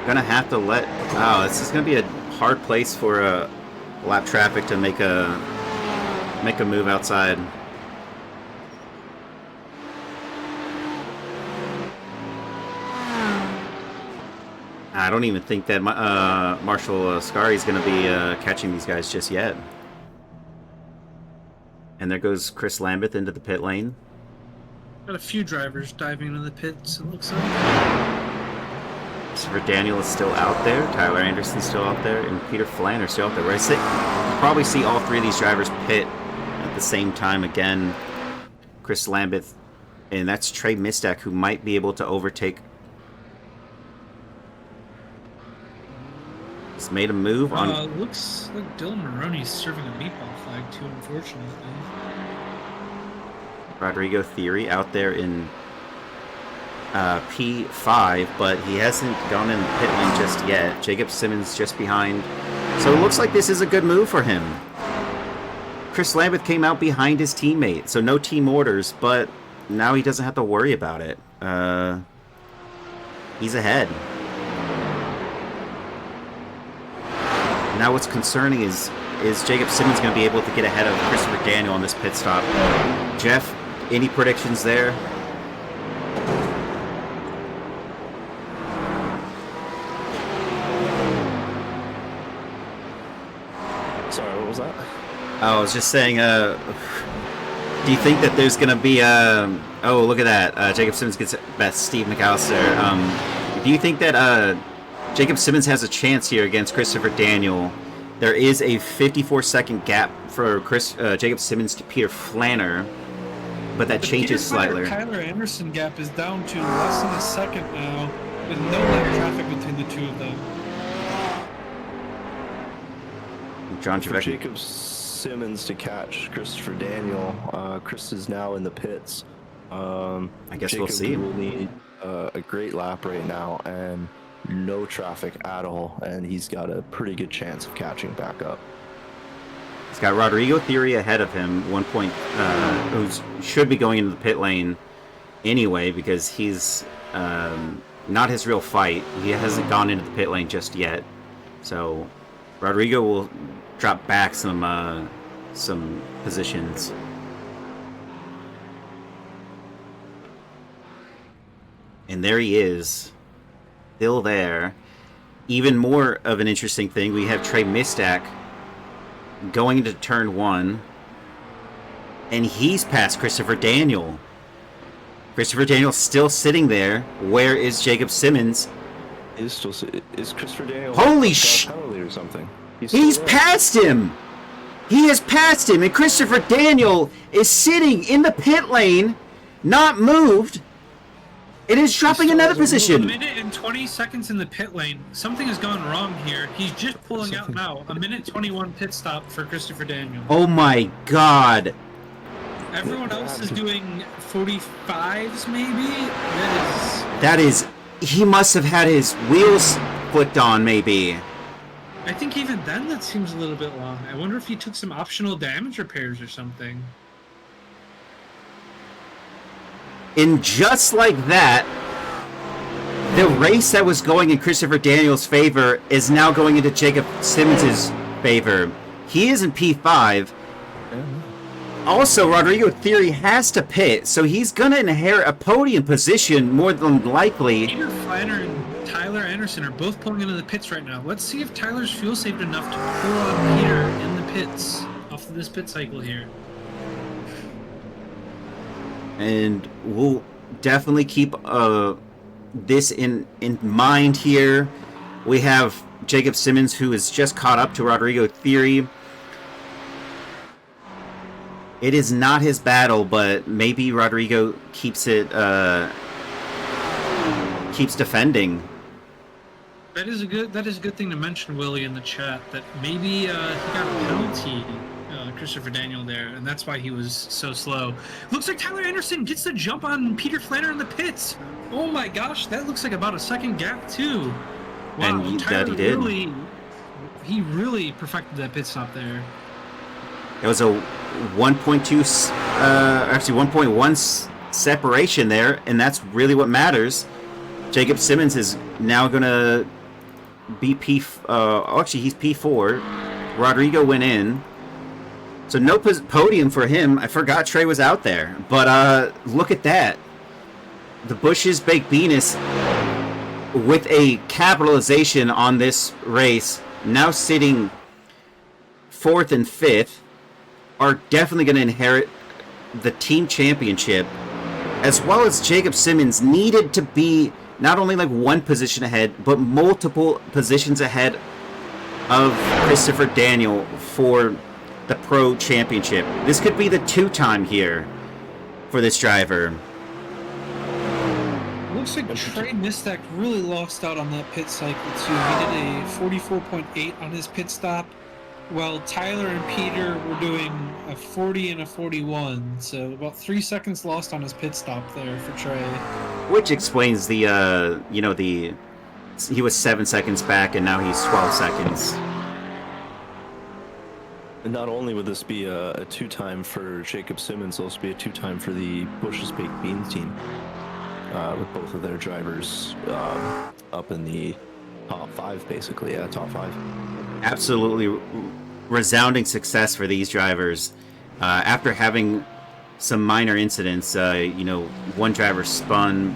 going to have to let... Oh, this is going to be a hard place for lap traffic to make a move outside. I don't even think that Marshall Scary is going to be catching these guys just yet. And there goes Chris Lambeth into the pit lane. Got a few drivers diving into the pits, it looks like. Christopher Daniel is still out there, Tyler Anderson's still out there, and Peter Flanner's still out there. Where I say, you'll probably see all three of these drivers pit at the same time again. Chris Lambeth, and that's Trey Mistak, who might be able to overtake. He's made a move on... Looks like Dylan Maroney's serving a meatball flag too, unfortunately. Rodrigo Theory out there in P5, but he hasn't gone in the pit lane just yet. Jacob Simmons just behind. So it looks like this is a good move for him. Chris Lambeth came out behind his teammate, so no team orders, but now he doesn't have to worry about it. He's ahead. Now what's concerning is Jacob Simmons going to be able to get ahead of Christopher Daniel on this pit stop? Jeff, any predictions there? Sorry, what was that? I was just saying, do you think that there's going to be... oh, look at that. Jacob Simmons gets best Steve McAllister. Do you think that Jacob Simmons has a chance here against Christopher Daniel? There is a 54-second gap for Jacob Simmons to Peter Flanner, but that changes slightly. Tyler Anderson gap is down to less than a second now, with no lap traffic between the two of them. John For Jacob Simmons to catch Christopher Daniel, Chris is now in the pits. I guess Jacob we'll see. Will need a great lap right now and no traffic at all, and he's got a pretty good chance of catching back up. He's got Rodrigo Theory ahead of him, who should be going into the pit lane anyway because he's not his real fight. He hasn't gone into the pit lane just yet, so Rodrigo will drop back some positions. And there he is, still there. Even more of an interesting thing, we have Trey Mistak going into turn one. and he's past Christopher Daniel. Christopher Daniel still sitting there. Where is Jacob Simmons? Is Christopher Daniel? Holy sh! Penalty or something? He's past him. He has passed him, and Christopher Daniel is sitting in the pit lane, not moved. It is dropping another position. 1 minute and 20 seconds in the pit lane. Something has gone wrong here. He's just pulling out now. 1:21 pit stop for Christopher Daniel. Oh my god. Everyone else is doing 45s maybe? That is... He must have had his wheels flicked on, maybe. I think even then that seems a little bit long. I wonder if he took some optional damage repairs or something. And just like that, the race that was going in Christopher Daniel's favor is now going into Jacob Simmons' favor. He is in P5. Also, Rodrigo Theory has to pit, so he's going to inherit a podium position more than likely. Peter Flanner and Tyler Anderson are both pulling into the pits right now. Let's see if Tyler's fuel saved enough to pull on Peter in the pits off of this pit cycle here. And we'll definitely keep this in mind here. We have Jacob Simmons, who is just caught up to Rodrigo Theory. It is not his battle, but maybe Rodrigo keeps it keeps defending. That is a good thing to mention, Willie, in the chat. That maybe he got a penalty, Christopher Daniel there, and that's why he was so slow. Looks like Tyler Anderson gets the jump on Peter Flanner in the pits. Oh my gosh, that looks like about a second gap too. Wow, And Tyler he did. He really perfected that pit stop there. It was a 1.2, actually 1.1 separation there, and that's really what matters. Jacob Simmons is now going to be actually he's P4. Rodrigo went in. So no podium for him. I forgot Trey was out there. But look at that. The Bush's Baked Beanus with a capitalization on this race, now sitting 4th and 5th, are definitely going to inherit the team championship, as well as Jacob Simmons needed to be not only like one position ahead, but multiple positions ahead of Christopher Daniel for the Pro Championship. This could be the 2-time here for this driver. Looks like Trey Mistak really lost out on that pit cycle too. He did a 44.8 on his pit stop, while Tyler and Peter were doing a 40 and a 41. So about 3 seconds lost on his pit stop there for Trey. Which explains the, he was 7 seconds back and now he's 12 seconds. And not only would this be a 2-time for Jacob Simmons, it'll also be a 2-time for the Bush's Baked Beans team, with both of their drivers up in the top 5, basically. Yeah, top 5. Absolutely resounding success for these drivers. After having some minor incidents, one driver spun,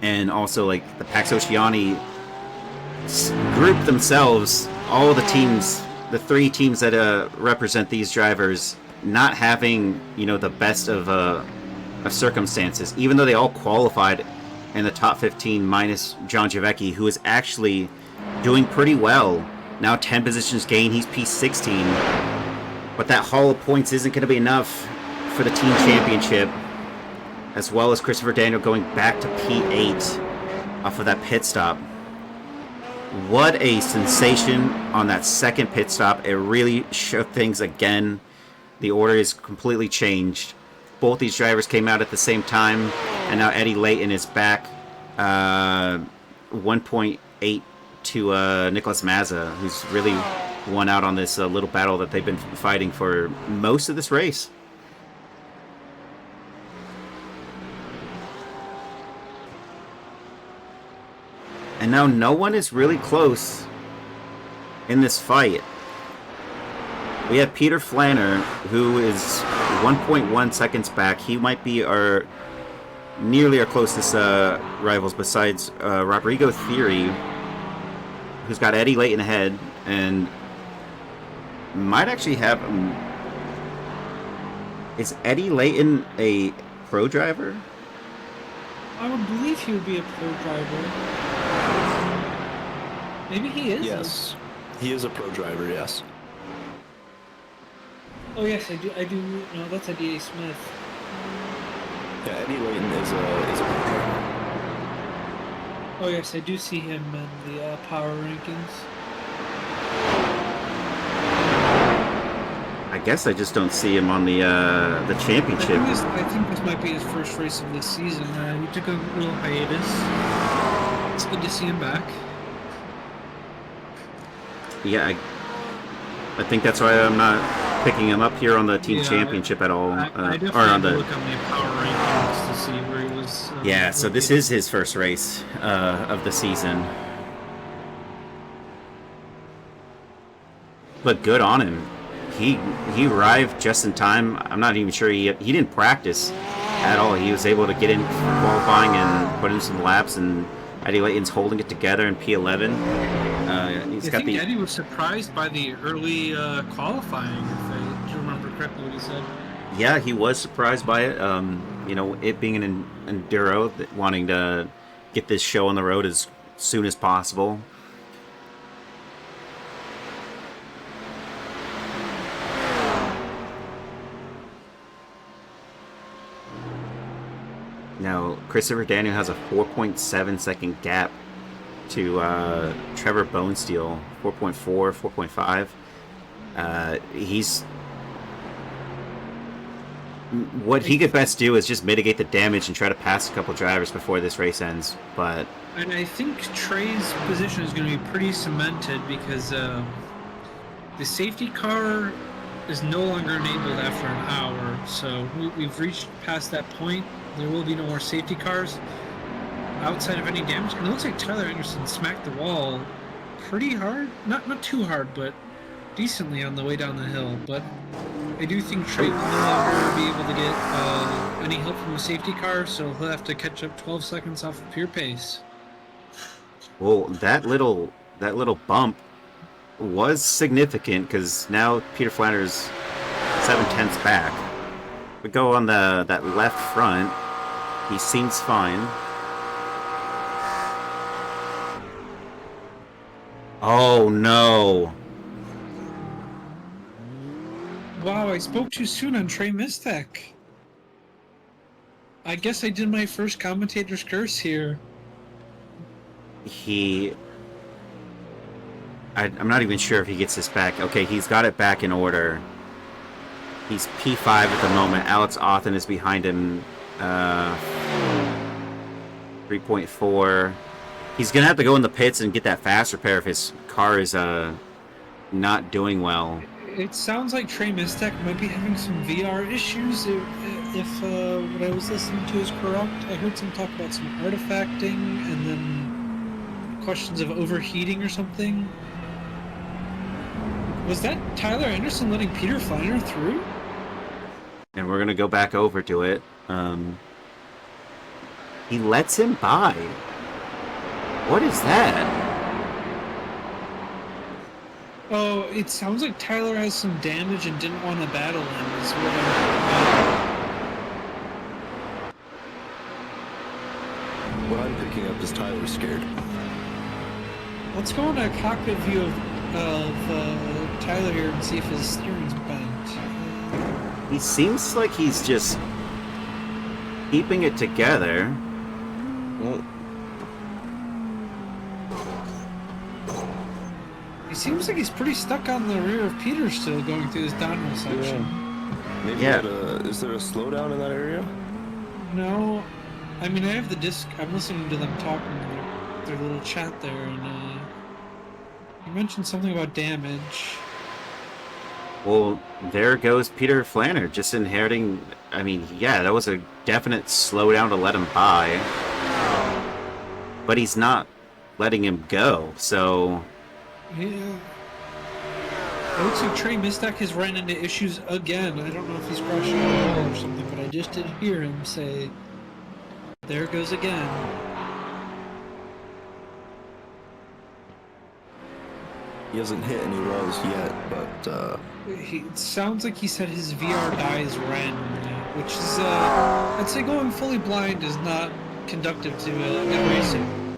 and also like the Pax Oceani grouped themselves, all the teams, the 3 teams that represent these drivers, not having the best of circumstances, even though they all qualified in the top 15 minus John Javecki, who is actually doing pretty well. Now 10 positions gained, he's P16. But that haul of points isn't going to be enough for the team championship, as well as Christopher Daniel going back to P8 off of that pit stop. What a sensation on that second pit stop. It really showed things again. The order is completely changed. Both these drivers came out at the same time, and now Eddie Layton is back 1.8 to Nicholas Mazza, who's really won out on this little battle that they've been fighting for most of this race. And now no one is really close in this fight. We have Peter Flanner, who is 1.1 seconds back. He might be nearly our closest rivals, besides Rodrigo Theory, who's got Eddie Layton ahead, and might actually have Is Eddie Layton a pro driver? I would believe he would be a pro driver. Maybe he is. Yes, he is a pro driver. Yes. Oh yes, I do. No, that's Eddie A. Smith. Yeah, Eddie Layton is a pro driver. Oh yes, I do see him in the power rankings. I guess I just don't see him on the championship. I think this might be his first race of this season. He took a little hiatus. It's good to see him back. Yeah, I think that's why I'm not picking him up here on the team championship at all. I definitely or on the look on the power rankings to see where he was. yeah, so this is his first race of the season. But good on him. He arrived just in time. I'm not even sure he didn't practice at all. He was able to get in qualifying and put in some laps, and Eddie Layton's holding it together in P11. I think Eddie was surprised by the early qualifying, if I do remember correctly what he said. Yeah, he was surprised by it. You know, it being an enduro, wanting to get this show on the road as soon as possible. Now, Christopher Daniel has a 4.7 second gap to Trevor Bonesteel, 4.4, 4.5. What he could best do is just mitigate the damage and try to pass a couple drivers before this race ends. And I think Trey's position is going to be pretty cemented because the safety car is no longer enabled after an hour. So we've reached past that point. There will be no more safety cars outside of any damage. And it looks like Tyler Anderson smacked the wall pretty hard. Not too hard, but decently on the way down the hill. But I do think Trey will no longer be able to get any help from the safety car, so he'll have to catch up 12 seconds off of pure pace. Well, that little bump was significant because now Peter Flanders 7/10ths back. We go on that left front. He seems fine. Oh no! Wow, I spoke too soon on Trey Mistek. I guess I did my first commentator's curse here. I'm not even sure if he gets this back. Okay, he's got it back in order. He's P5 at the moment. Alex Authen is behind him. 3.4. He's going to have to go in the pits and get that fast repair if his car is not doing well. It sounds like Trey Mistek might be having some VR issues if what I was listening to is correct. I heard some talk about some artifacting and then questions of overheating or something. Was that Tyler Anderson letting Peter Flaner through? And we're going to go back over to it. He lets him by. What is that? Oh, it sounds like Tyler has some damage and didn't want to battle him. Is what What I'm picking up is Tyler's scared. Let's go on a cockpit view of Tyler here and see if his steering's bent. He seems like he's just keeping it together. Well, He seems like he's pretty stuck on the rear of Peter still going through this downhill section. maybe is there a slowdown in that area? No, I mean I have the disc. I'm listening to them talking in their little chat there, and you mentioned something about damage. Well, there goes Peter Flanner, just inheriting. I mean, yeah, that was a definite slowdown to let him by. But he's not letting him go, so... Yeah. It looks like Trey Mistek has ran into issues again. I don't know if he's crashing the wall or something, but I just did hear him say, "There goes again." He hasn't hit any rows yet, but It sounds like he said his VR dies randomly, which is, I'd say going fully blind is not conductive to good racing.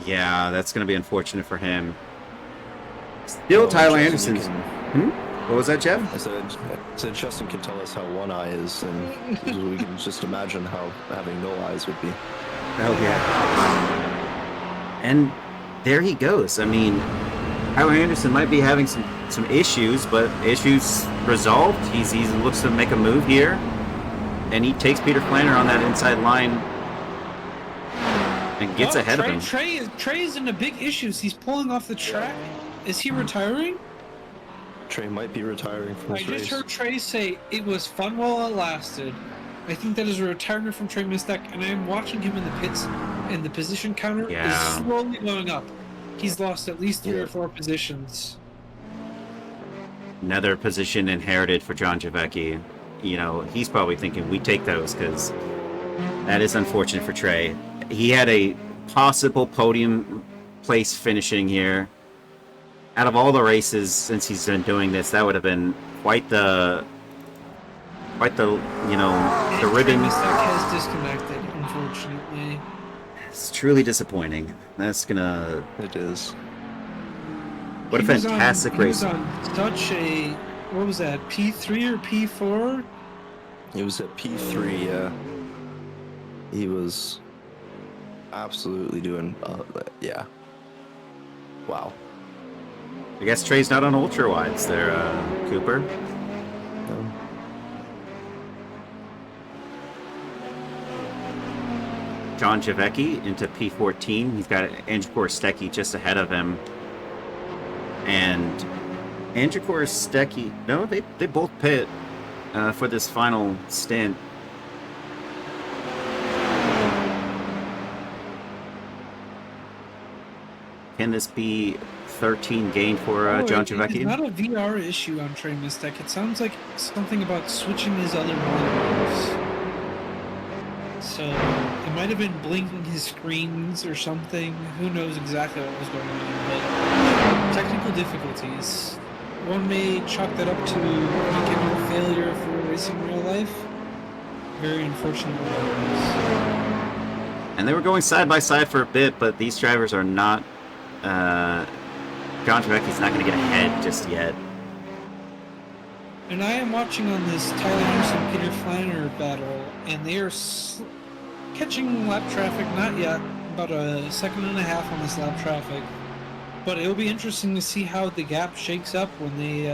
Yeah, that's going to be unfortunate for him. Still, well, Tyler Justin, Anderson's. What was that, Jeff? I said Justin can tell us how one eye is, and we can just imagine how having no eyes would be. Oh, yeah. And there he goes. I mean, Tyler Anderson might be having some issues, but issues resolved. He looks to make a move here, and he takes Peter Flanner on that inside line and gets ahead of him. Trey is in the big issues. He's pulling off the track. Is he retiring? Trey might be retiring from this race. I just heard Trey say it was fun while it lasted. I think that is a retirement from Trey Mistek, and I'm watching him in the pits, and the position counter is slowly going up. He's lost at least 3 or 4 positions. Another position inherited for John Javecki. You know, he's probably thinking we take those because that is unfortunate for Trey. He had a possible podium place finishing here. Out of all the races since he's been doing this, that would have been quite the the ribbon. Trey Mistek has disconnected, unfortunately. It's truly disappointing. That's gonna. It is. What a fantastic race! He was on such a, what was that, P3 or P4? It was at P3. Yeah. He was absolutely doing. Yeah. Wow. I guess Trey's not on ultra wides there, Cooper. No. John Javecki into P14. He's got Andrew Korostecki just ahead of him. And Andrew Korostecki, no, they both pit for this final stint. Can this be 13 gain for John Javecki? It's not a VR issue on Trey Mistek. It sounds like something about switching his other monitors. So it might have been blinking his screens or something. Who knows exactly what was going on, but technical difficulties. One may chalk that up to mechanical failure for racing in real life. Very unfortunate. And they were going side by side for a bit, but these drivers are not. John Javecki's not going to get ahead just yet. And I am watching on this Tyler Anderson Peter Flanner battle, and they are catching lap traffic. Not yet, about a second and a half on this lap traffic. But it'll be interesting to see how the gap shakes up when they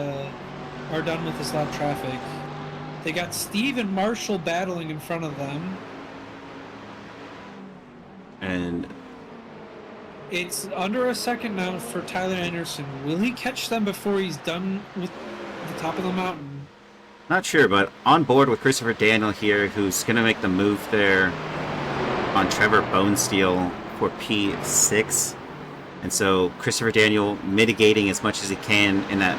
are done with this lap traffic. They got Steve and Marshall battling in front of them. And it's under a second now for Tyler Anderson. Will he catch them before he's done with the top of the mountain? Not sure, but on board with Christopher Daniel here, who's going to make the move there on Trevor Bonesteel for P6. And so Christopher Daniel mitigating as much as he can in that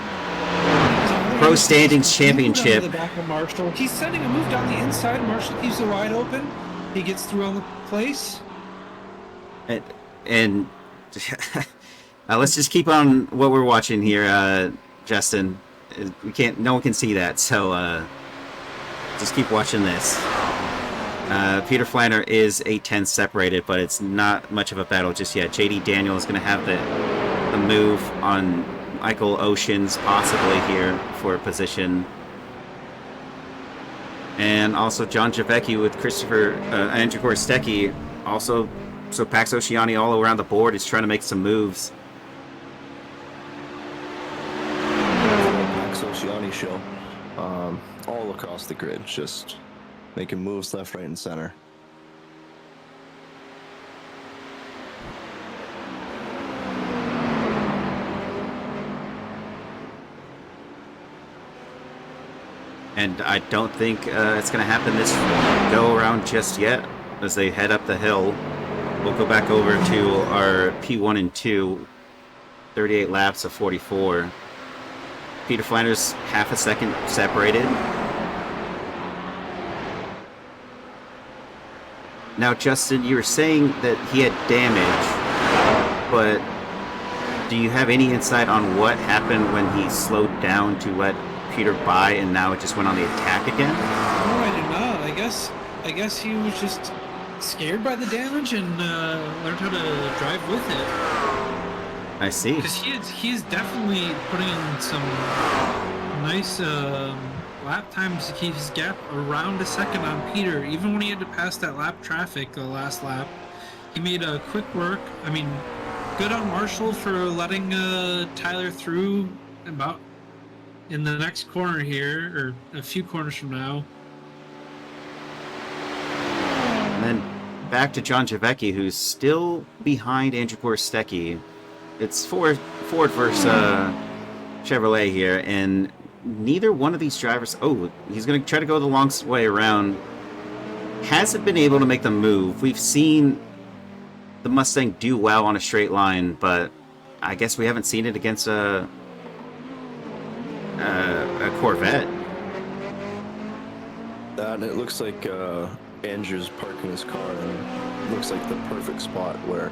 Pro Standings Championship. The back of Marshall. He's sending a move down the inside. Marshall keeps it wide open. He gets through on the place. And let's just keep on what we're watching here, Justin. We can't. No one can see that, so just keep watching this. Peter Flanner is 8/10 separated, but it's not much of a battle just yet. JD Daniel is going to have the move on Michael Oceans possibly here for a position, and also John Javecki with Andrew Korostecki also. So Pax Oceani all around the board is trying to make some moves. Pax Oceani show, all across the grid, just making moves left, right, and center. And I don't think it's going to happen this go around just yet as they head up the hill. We'll go back over to our P1 and 2, 38 laps of 44. Peter Flanner's half a second separated. Now, Justin, you were saying that he had damage, but do you have any insight on what happened when he slowed down to let Peter by, and now it just went on the attack again? No, I do not. I guess he was just scared by the damage and learned how to drive with it. I see. Because he is definitely putting in some nice lap times to keep his gap around a second on Peter. Even when he had to pass that lap traffic, the last lap, he made a quick work. I mean, good on Marshall for letting Tyler through about in the next corner here, or a few corners from now. And then back to John Javecki, who's still behind Andrew Gorstecki. It's Ford versus Chevrolet here, and neither one of these drivers... Oh, he's going to try to go the long way around. Hasn't been able to make the move. We've seen the Mustang do well on a straight line, but I guess we haven't seen it against a Corvette. And it looks like Andrew's parking his car, and it looks like the perfect spot where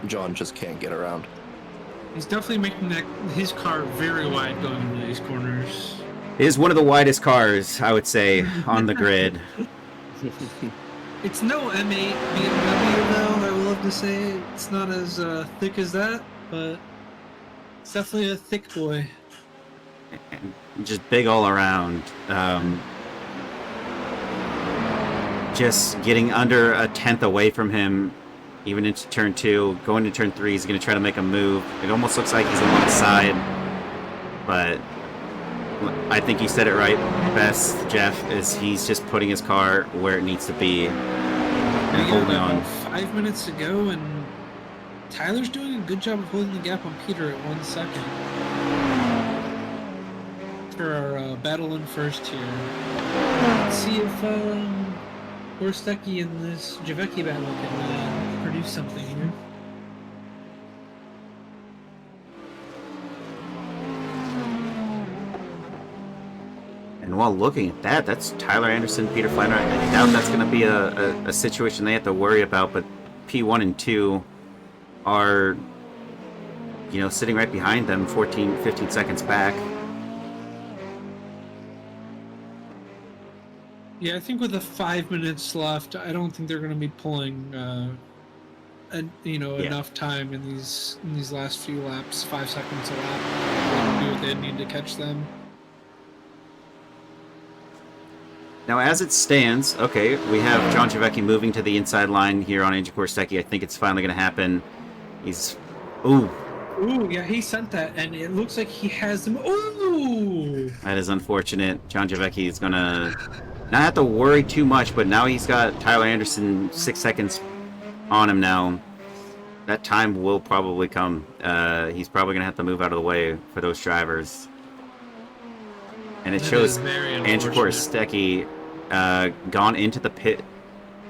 John just can't get around. He's definitely making his car very wide going into these corners. It is one of the widest cars, I would say, on the grid. It's no M8 BMW though, I will have to say. It's not as thick as that, but it's definitely a thick boy. Just big all around. Just getting under a tenth away from him, even into turn 2. Going to turn 3, he's going to try to make a move. It almost looks like he's alongside, but I think you said it right best, Jeff, is he's just putting his car where it needs to be and holding on. 5 minutes to go, and Tyler's doing a good job of holding the gap on Peter at 1 second. For our battle in first here. Let's see if Gorstecki and this Javecki battle can produce something here. And while looking at that, that's Tyler Anderson, Peter Flannery. I doubt that's going to be a situation they have to worry about, but P1 and 2 are, sitting right behind them, 15 seconds back. Yeah, I think with the 5 minutes left, I don't think they're going to be pulling, enough time in these last few laps. 5 seconds a lap. They do what they need to catch them. Now, as it stands, okay, we have John Javecki moving to the inside line here on Andrew Gorstecki. I think it's finally going to happen. He's... Ooh, yeah, he sent that, and it looks like he has them. Ooh! That is unfortunate. John Javecki is going to not have to worry too much, but now he's got Tyler Anderson 6 seconds on him now. That time will probably come. He's probably going to have to move out of the way for those drivers. And it shows Andrew Gorstecki gone into the pit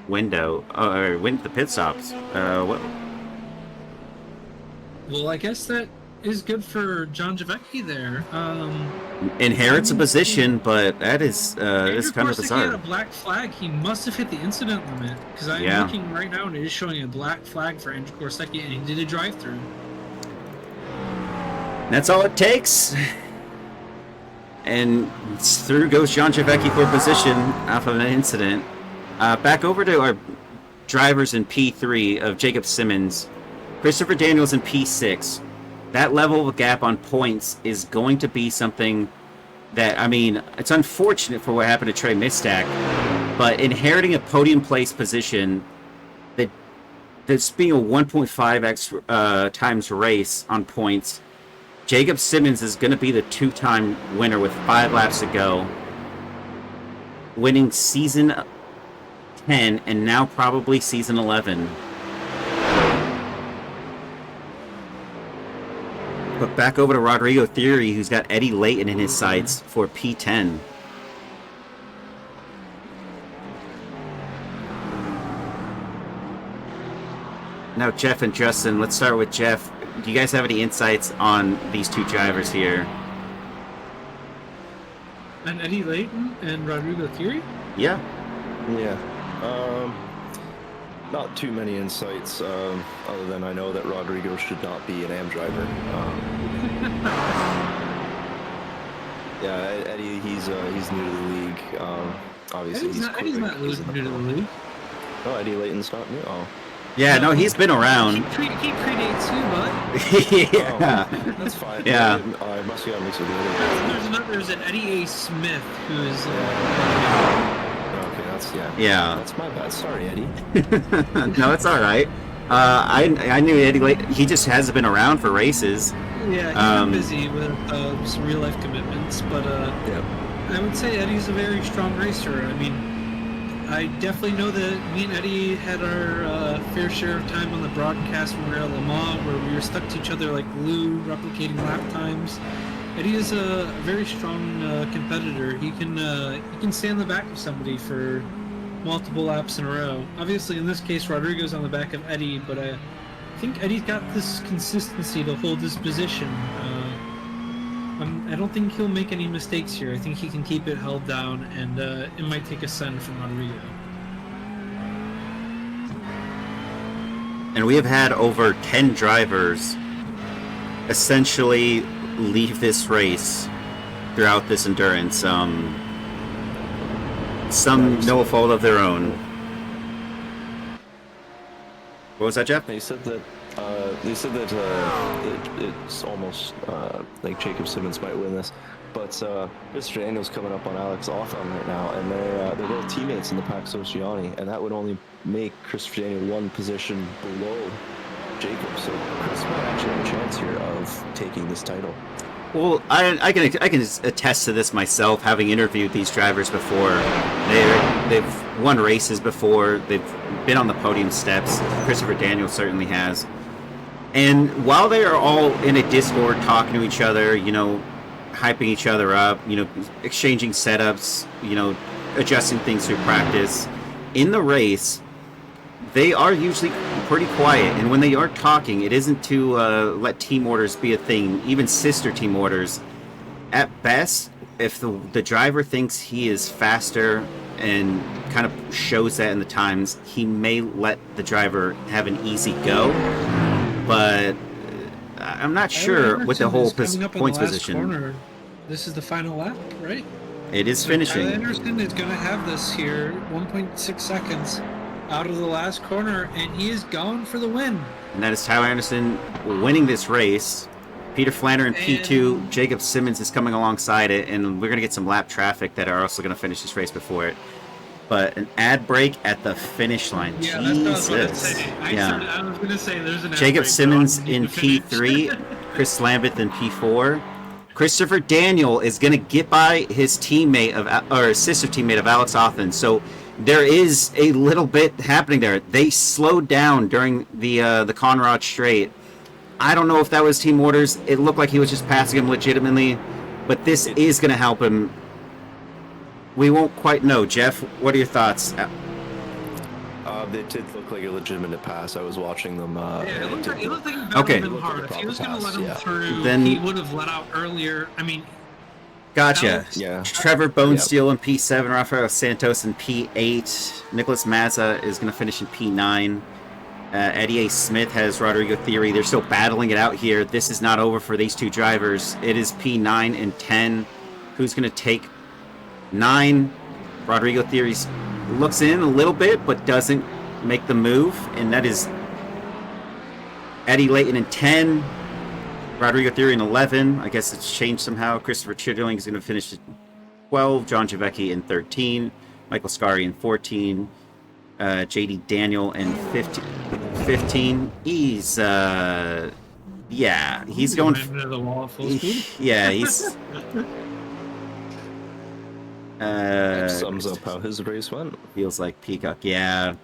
window, or went to the pit stops. What? Well, I guess that is good for John Javecki there. Inherits a position, but that is kind of bizarre. He had a black flag. He must have hit the incident limit, because I'm looking right now and it is showing a black flag for Andrew Gorstecki, and he did a drive-through. That's all it takes. And through goes John Javecki for position off of an incident. Back over to our drivers in P3 of Jacob Simmons. Christopher Daniels in P6. That level of gap on points is going to be something that, it's unfortunate for what happened to Trey Mistack, but inheriting a podium place position that's being a 1.5x times race on points, Jacob Simmons is going to be the 2-time winner with 5 laps to go, winning season 10 and now probably season 11. But back over to Rodrigo Theory, who's got Eddie Layton in his sights for P10. Now Jeff and Justin, let's start with Jeff. Do you guys have any insights on these two drivers here? And Eddie Layton and Rodrigo Theory? Yeah. Yeah. not too many insights, other than I know that Rodrigo should not be an AM driver. Yeah, Eddie, he's new to the league. Obviously, Eddie's not new to the league. Oh, Eddie Layton's not new. Oh. Yeah, no, he's been around. He predates you, bud. Yeah. Oh, that's fine. Yeah. I must have mixed with the other. There's an Eddie A. Smith who is. Okay, Yeah. That's my bad. Sorry, Eddie. No, it's all right. I knew Eddie Late. He just hasn't been around for races. Yeah, he's been busy with some real life commitments, but Yep. I would say Eddie's a very strong racer. I mean, I definitely know that me and Eddie had our fair share of time on the broadcast when we were at Le Mans, where we were stuck to each other like glue, replicating lap times. Eddie is a very strong competitor. He can stand the back of somebody for multiple laps in a row. Obviously, in this case, Rodrigo's on the back of Eddie, but I think Eddie's got this consistency to hold his position. I don't think he'll make any mistakes here. I think he can keep it held down, and it might take a send from Rodrigo. And we have had over 10 drivers essentially leave this race throughout this endurance. Some no fault of their own. What was that, Jeff? They said that it's almost like Jacob Simmons might win this, but Mr. Daniel's coming up on Alex Othon right now, and they're both teammates in the Pax Oceani, and that would only make Christopher Daniel one position below Jacob. So Chris might actually have a chance here of taking this title. Well, I can attest to this myself, having interviewed these drivers before. They've won races before. They've been on the podium steps. Christopher Daniel certainly has. And while they are all in a Discord talking to each other, hyping each other up, exchanging setups, adjusting things through practice, in the race, they are usually pretty quiet. And when they are talking, it isn't to let team orders be a thing, even sister team orders. At best, if the driver thinks he is faster and kind of shows that in the times, he may let the driver have an easy go. But I'm not sure with the whole points position. Corner. This is the final lap, right? It is finishing. Tyler Anderson is going to have this here, 1.6 seconds out of the last corner, and he is going for the win. And that is Tyler Anderson winning this race. Peter Flanner in P2. Jacob Simmons is coming alongside it, and we're going to get some lap traffic that are also going to finish this race before it. But an ad break at the finish line. Yeah, Jesus. that's what I was going to say. I was going to say there's an ad Jacob break Simmons in P3. Chris Lambeth in P4. Christopher Daniel is going to get by his teammate or sister teammate of Alex Othon. So there is a little bit happening there. They slowed down during the Conrad Straight. I don't know if that was team orders. It looked like he was just passing him legitimately, but this is going to help him. We won't quite know. Jeff, what are your thoughts? It did look like a legitimate pass. I was watching them. It looked like he better Okay. him hard. If he was going to let him through, Then he would have let out earlier. I mean, gotcha. Yeah. Trevor Bonesteel in P7, Rafael Santos in P8. Nicholas Mazza is going to finish in P9. Eddie A. Smith has Rodrigo Theory. They're still battling it out here. This is not over for these two drivers. It is P9 and 10. Who's going to take 9? Rodrigo Theory looks in a little bit, but doesn't make the move. And that is Eddie Layton in 10. Rodrigo Theory in 11. I guess it's changed somehow. Christopher Chitterling is going to finish at 12. John Javecki in 13. Michael Scari in 14. JD Daniel in 15. He's he's going into the wall full speed. Yeah, he's That sums up how his race went. Feels like Peacock. Yeah.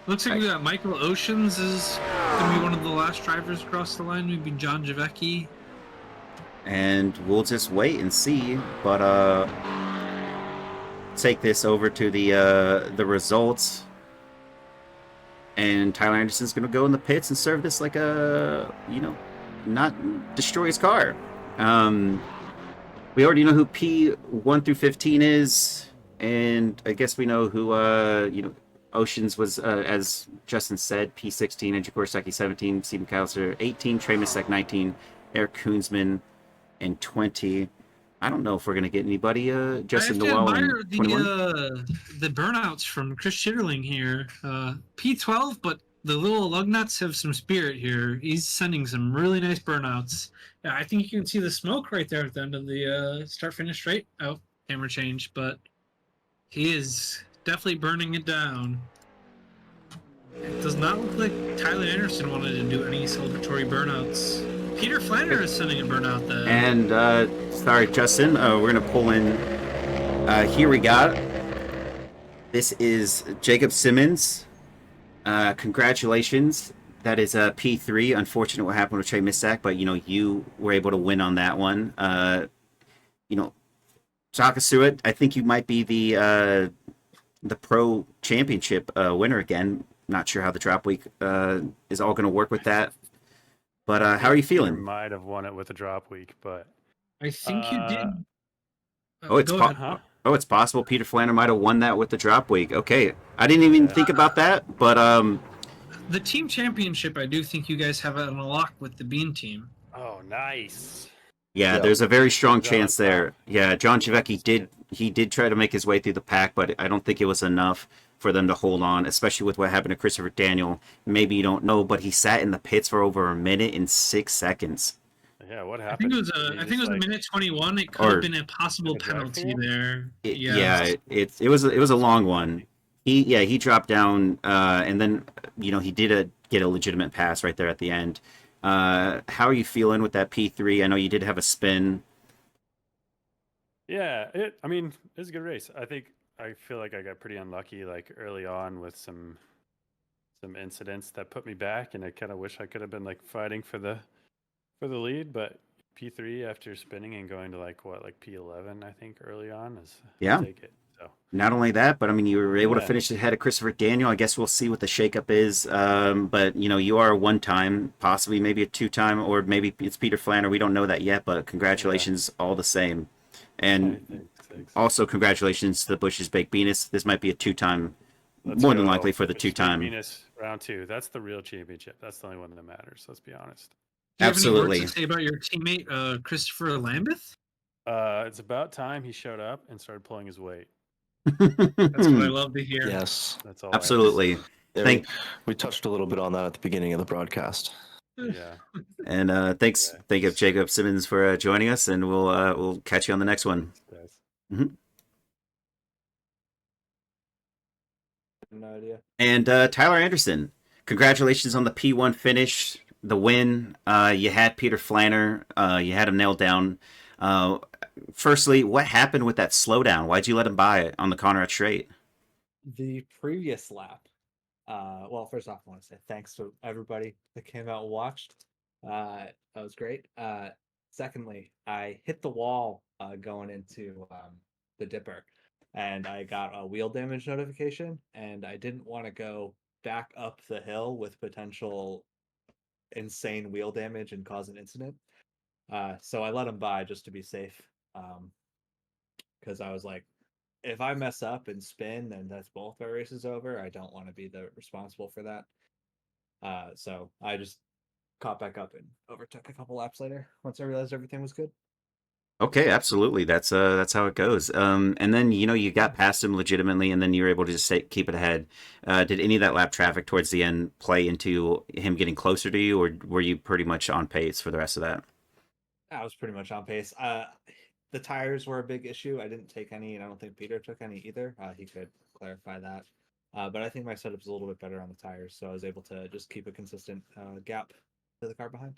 Looks like we got Michael Oceans is going to be one of the last drivers across the line. Maybe John Javecki. And we'll just wait and see. But take this over to the results. And Tyler Anderson's going to go in the pits and serve this like not destroy his car. We already know who P1 through 15 is. And I guess we know who, Oceans was, as Justin said, P16, and Jakursaki 17, Steve McAllister 18, Trey Misek 19, Eric Koonsman and 20. I don't know if we're going to get anybody, I Justin have to Noel and admire 21. the burnouts from Chris Schitterling here. P12, but the little lug nuts have some spirit here. He's sending some really nice burnouts. Yeah, I think you can see the smoke right there at the end of the start finish straight. Oh, camera change, but he is definitely burning it down. It does not look like Tyler Anderson wanted to do any celebratory burnouts. Peter Flanner is sending a burnout though. And, sorry, Justin, we're going to pull in. Here we got. This is Jacob Simmons. Congratulations. That is P3. Unfortunate what happened with Trey Missack, but you were able to win on that one. Talk us through it. I think you might be the pro championship winner again. Not sure how the drop week is all going to work with that, but how are you feeling? Might have won it with a drop week, but I think you did. Oh, it's Go ahead. Oh, it's possible Peter Flanner might have won that with the drop week. Okay, I didn't even think about that, but the team championship, I do think you guys have it on a lock with the Bean team. oh, nice. yeah, there's a very strong chance there. Yeah, John Chivecki did try to make his way through the pack, but I don't think it was enough for them to hold on, especially with what happened to Christopher Daniel. Maybe you don't know, but he sat in the pits for over a minute and 6 seconds. Yeah, what I happened? think it was a minute 21. It could have been a possible like a drive penalty for there. Yeah, it was a long one. He dropped down, and then he did get a legitimate pass right there at the end. How are you feeling with that P3? I know you did have a spin. Yeah, I mean, it was a good race. I feel like I got pretty unlucky like early on with some incidents that put me back, and I kind of wish I could have been like fighting for the lead, but P3 after spinning and going to like P11, I think early on is Yeah. I'll take it. So Not only that, but I mean, you were able to finish ahead of Christopher Daniel. I guess we'll see what the shakeup is. But you are a one-time, possibly maybe a two-time, or maybe it's Peter Flanner. We don't know that yet, but congratulations all the same. And thanks. also congratulations to the Bush's Baked Beanus. This might be a two-time, Let's more than go. likely for the Bush's two-time. Venus round 2. That's the real championship. That's the only one that matters. Let's be honest. Do you have any Absolutely. words to say about your teammate, Christopher Lambeth? It's about time he showed up and started pulling his weight. That's what I love to hear. Yes, That's all. Absolutely. we touched a little bit on that at the beginning of the broadcast. Yeah. And thank you, Jacob Simmons, for joining us, and we'll catch you on the next one. Mm-hmm. No idea. And Tyler Anderson, congratulations on the P1 finish, the win. You had Peter Flanner. You had him nailed down. Firstly, what happened with that slowdown? Why'd you let him by on the Conrad Straight? The previous lap. Well, first off, I want to say thanks to everybody that came out and watched. That was great. Secondly, I hit the wall going into the dipper, and I got a wheel damage notification, and I didn't want to go back up the hill with potential insane wheel damage and cause an incident. So I let him by just to be safe. Because I was like, if I mess up and spin, then that's both our races over. I don't want to be the responsible for that. So I just caught back up and overtook a couple laps later once I realized everything was good. Okay, absolutely. That's how it goes. And then you got past him legitimately, and then you were able to just keep it ahead. Did any of that lap traffic towards the end play into him getting closer to you, or were you pretty much on pace for the rest of that? I was pretty much on pace. The tires were a big issue. I didn't take any, and I don't think Peter took any either. He could clarify that. But I think my setup's a little bit better on the tires, so I was able to just keep a consistent gap to the car behind.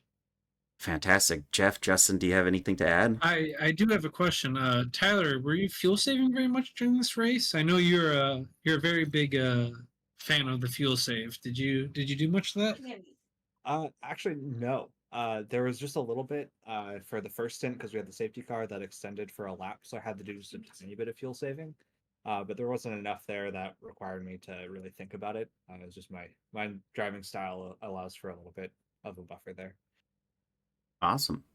Fantastic. Jeff, Justin, do you have anything to add? I do have a question. Tyler, were you fuel saving very much during this race? I know you're a very big fan of the fuel save. Did you do much of that? Actually, no. There was just a little bit for the first stint because we had the safety car that extended for a lap, so I had to do just a tiny bit of fuel saving. But there wasn't enough there that required me to really think about it. It was just my driving style allows for a little bit of a buffer there. Awesome.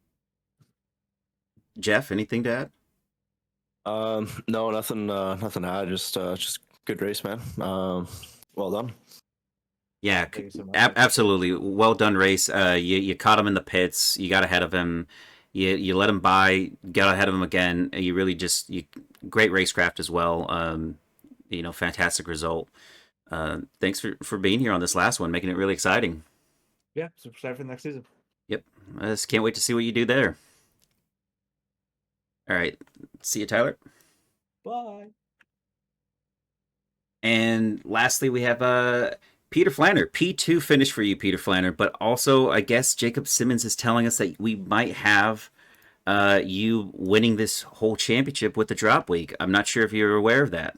Jeff, anything to add? No, nothing to add. Just good race, man. Well done. Yeah, Thank you so much. absolutely. Well done race. You caught him in the pits. You got ahead of him. You let him by. Got ahead of him again. You really just great racecraft as well. Fantastic result. Thanks for being here on this last one, making it really exciting. Yeah, super excited for the next season. Yep, I just can't wait to see what you do there. All right, see you, Tyler. Bye. And lastly, we have Peter Flanner. P2 finish for you, Peter Flanner. But also, I guess Jacob Simmons is telling us that we might have you winning this whole championship with the drop week. I'm not sure if you're aware of that.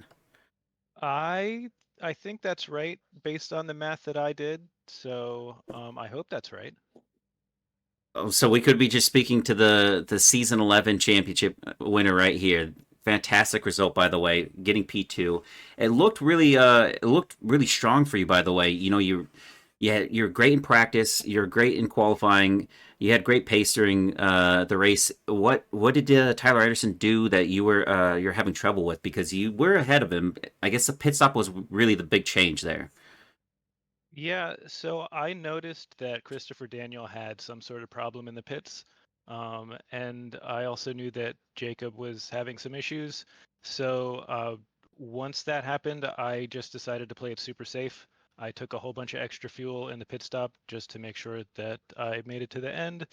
I I think that's right based on the math that I did. So I hope that's right. Oh, so we could be just speaking to the season 11 championship winner right here. Fantastic result, by the way, getting P2. It looked really strong for you, by the way. You're great in practice. You're great in qualifying. You had great pace during the race. What did Tyler Anderson do that you're having trouble with? Because you were ahead of him. I guess the pit stop was really the big change there. Yeah, so I noticed that Christopher Daniel had some sort of problem in the pits. And I also knew that Jacob was having some issues. So once that happened, I just decided to play it super safe. I took a whole bunch of extra fuel in the pit stop just to make sure that I made it to the end.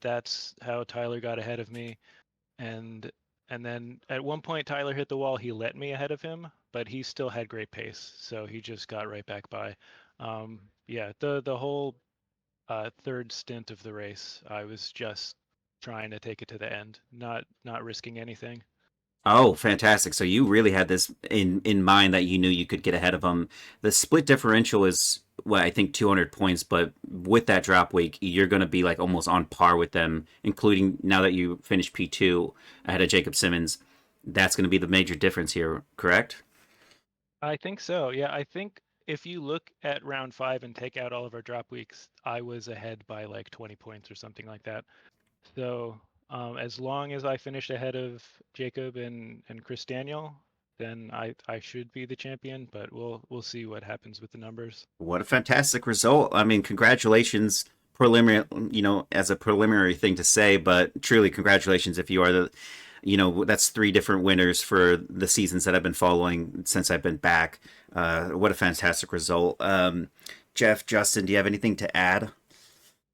That's how Tyler got ahead of me. And and then at one point Tyler hit the wall. He let me ahead of him, but he still had great pace, so he just got right back by. Yeah, the whole third stint of the race, I was just trying to take it to the end, not risking anything. Oh, fantastic. So you really had this in mind that you knew you could get ahead of them. The split differential is I think 200 points, but with that drop week, you're going to be like almost on par with them, including now that you finished P2 ahead of Jacob Simmons. That's going to be the major difference here, correct? I think so. Yeah, I think if you look at round 5 and take out all of our drop weeks, I was ahead by like 20 points or something like that. So as long as I finish ahead of Jacob and Chris Daniel, then I should be the champion. But we'll see what happens with the numbers. What a fantastic result. I mean, congratulations preliminary, as a preliminary thing to say, but truly congratulations if you are that's 3 different winners for the seasons that I've been following since I've been back. What a fantastic result. Jeff, Justin, do you have anything to add?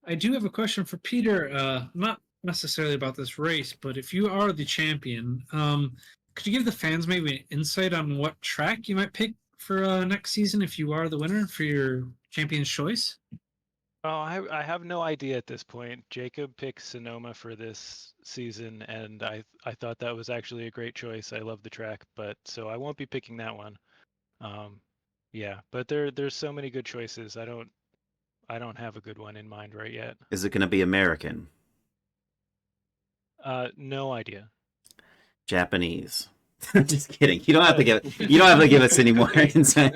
I do have a question for Peter. Not necessarily about this race, but if you are the champion, could you give the fans maybe an insight on what track you might pick for next season if you are the winner for your champion's choice? Oh, I have no idea at this point. Jacob picked Sonoma for this season, and I thought that was actually a great choice. I love the track, but so I won't be picking that one. Um, yeah, but there's so many good choices. I don't have a good one in mind right yet. Is it going to be American? No idea. Japanese? Just kidding. You don't have to give us any more insight.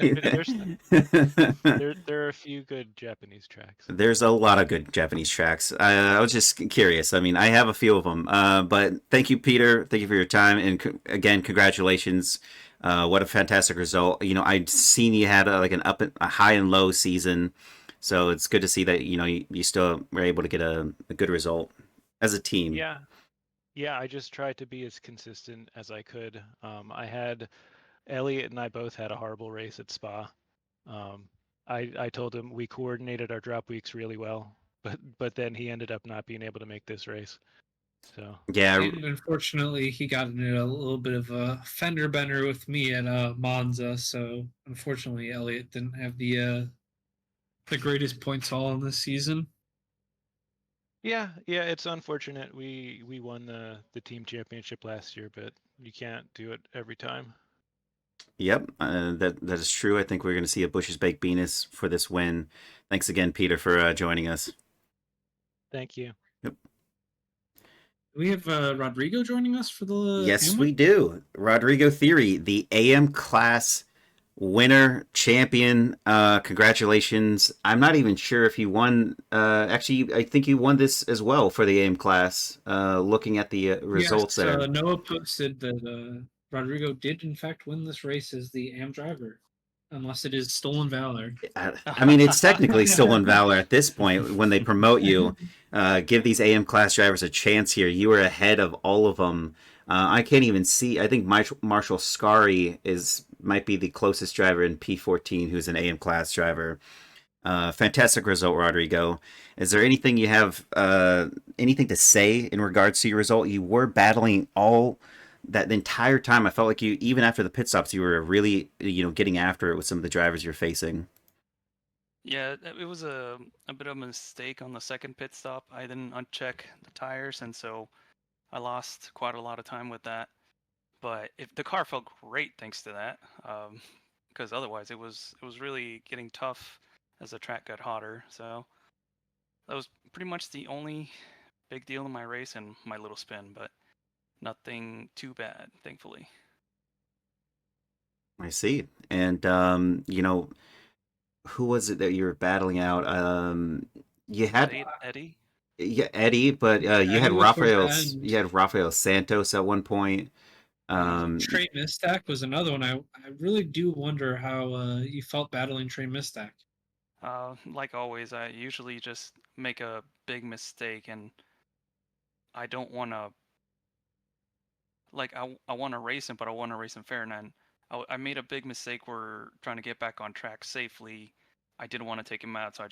There are a few good Japanese tracks. There's a lot of good Japanese tracks. I was just curious. I mean, I have a few of them. But thank you, Peter. Thank you for your time, and again, congratulations. What a fantastic result. I'd seen you had a high and low season, so it's good to see that you still were able to get a good result as a team. Yeah, yeah. I just tried to be as consistent as I could. I had Elliot and I both had a horrible race at Spa. Um, I told him we coordinated our drop weeks really well, but then he ended up not being able to make this race. So Yeah, And unfortunately, he got in a little bit of a fender bender with me at Monza. So unfortunately, Elliot didn't have the greatest points haul in this season. yeah, it's unfortunate. We won the team championship last year, but you can't do it every time. yep, that is true. I think we're going to see a Bush's Baked Beanis for this win. Thanks again, Peter, for joining us. Thank you. Yep. We have Rodrigo joining us for the Yes, AM we one? do. Rodrigo Theory, the AM class winner, champion. Congratulations. I'm not even sure if you won. Actually, I think you won this as well for the AM class. Looking at the results Yes, there. Noah posted that Rodrigo did in fact win this race as the AM driver, unless it is stolen valor. I mean, it's technically stolen valor at this point when they promote you. Give these AM class drivers a chance here. You were ahead of all of them. I can't even see. I think Marshall Scary might be the closest driver in P14 who's an AM class driver. Fantastic result, Rodrigo. Is there anything you have anything to say in regards to your result? You were battling all that the entire time. I felt like you, even after the pit stops, you were really getting after it with some of the drivers you're facing. Yeah, it was a bit of a mistake on the second pit stop. I didn't uncheck the tires, and so I lost quite a lot of time with that. But the car felt great thanks to that, because otherwise it was really getting tough as the track got hotter. So that was pretty much the only big deal in my race and my little spin, but nothing too bad, thankfully. I see. And who was it that you were battling out? You Was had it Eddie? yeah, Eddie, but Eddie was towards the end. You had Rafael Santos at one point. Trey Mistack was another one. I really do wonder how you felt battling Trey Mistack. Like always, I usually just make a big mistake, and I don't want to. Like I want to race him, but I want to race him fair. And I made a big mistake. We're trying to get back on track safely. I didn't want to take him out, so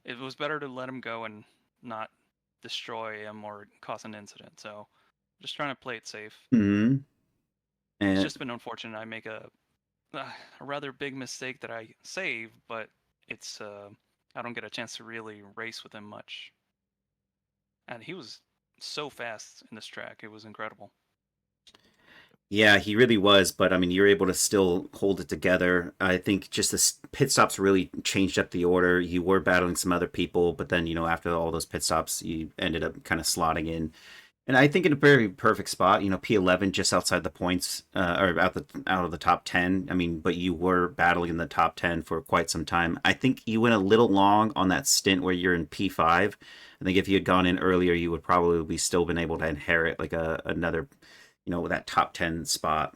it was better to let him go and not destroy him or cause an incident. So just trying to play it safe. mhm. It's And just been unfortunate. I make a rather big mistake that I save, but it's I don't get a chance to really race with him much. And he was so fast in this track; it was incredible. yeah, he really was, but I mean, you're able to still hold it together. I think just the pit stops really changed up the order. You were battling some other people, but then, after all those pit stops, you ended up kind of slotting in. And I think in a very perfect spot, P11 just outside the points, or out of the top 10. I mean, but you were battling in the top 10 for quite some time. I think you went a little long on that stint where you're in P5. I think if you had gone in earlier, you would probably still been able to inherit like another, that top 10 spot.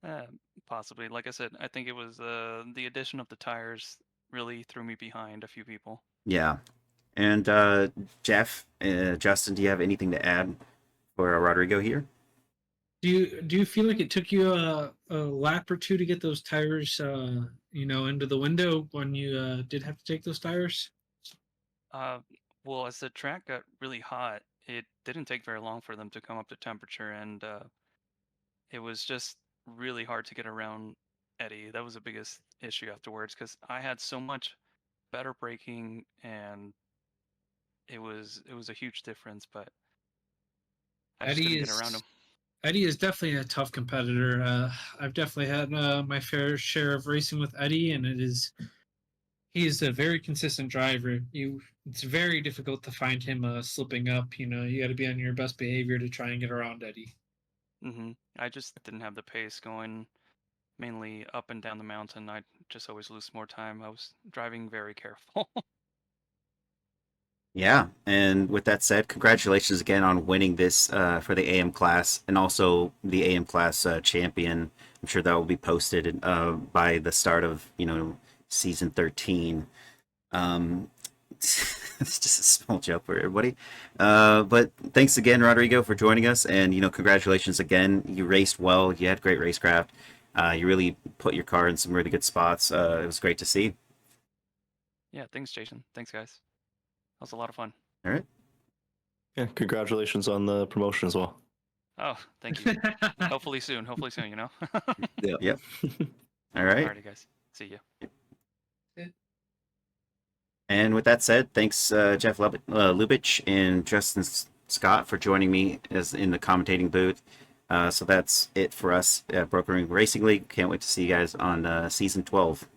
Uh, Possibly. Like I said, I think it was the addition of the tires really threw me behind a few people. Yeah. And Jeff, Justin, do you have anything to add for Rodrigo here? Do you feel like it took you a lap or two to get those tires, into the window when you did have to take those tires? Well, as the track got really hot, it didn't take very long for them to come up to temperature, and it was just really hard to get around Eddie. That was the biggest issue afterwards because I had so much better braking, and it was a huge difference, but I just couldn't get around him. Eddie is definitely a tough competitor. I've definitely had my fair share of racing with Eddie, and he is a very consistent driver. It's very difficult to find him slipping up. You got to be on your best behavior to try and get around Eddie. I just didn't have the pace going mainly up and down the mountain. I just always lose more time. I was driving very careful. Yeah, and with that said, congratulations again on winning this for the AM class and also the AM class champion. I'm sure that will be posted by the start of season 13. It's just a small joke for everybody. But thanks again, Rodrigo, for joining us, and congratulations again. You raced well. You had great racecraft. You really put your car in some really good spots. It was great to see. Yeah, thanks, Jason. Thanks, guys. That was a lot of fun. All right. Yeah, congratulations on the promotion as well. Oh, thank you. Hopefully soon. Yeah. Yep. All right. Alrighty, guys. See you. And with that said, thanks Jeff Lubich and Justin Scott for joining me as in the commentating booth. So that's it for us at Brokering Racing League. Can't wait to see you guys on season 12.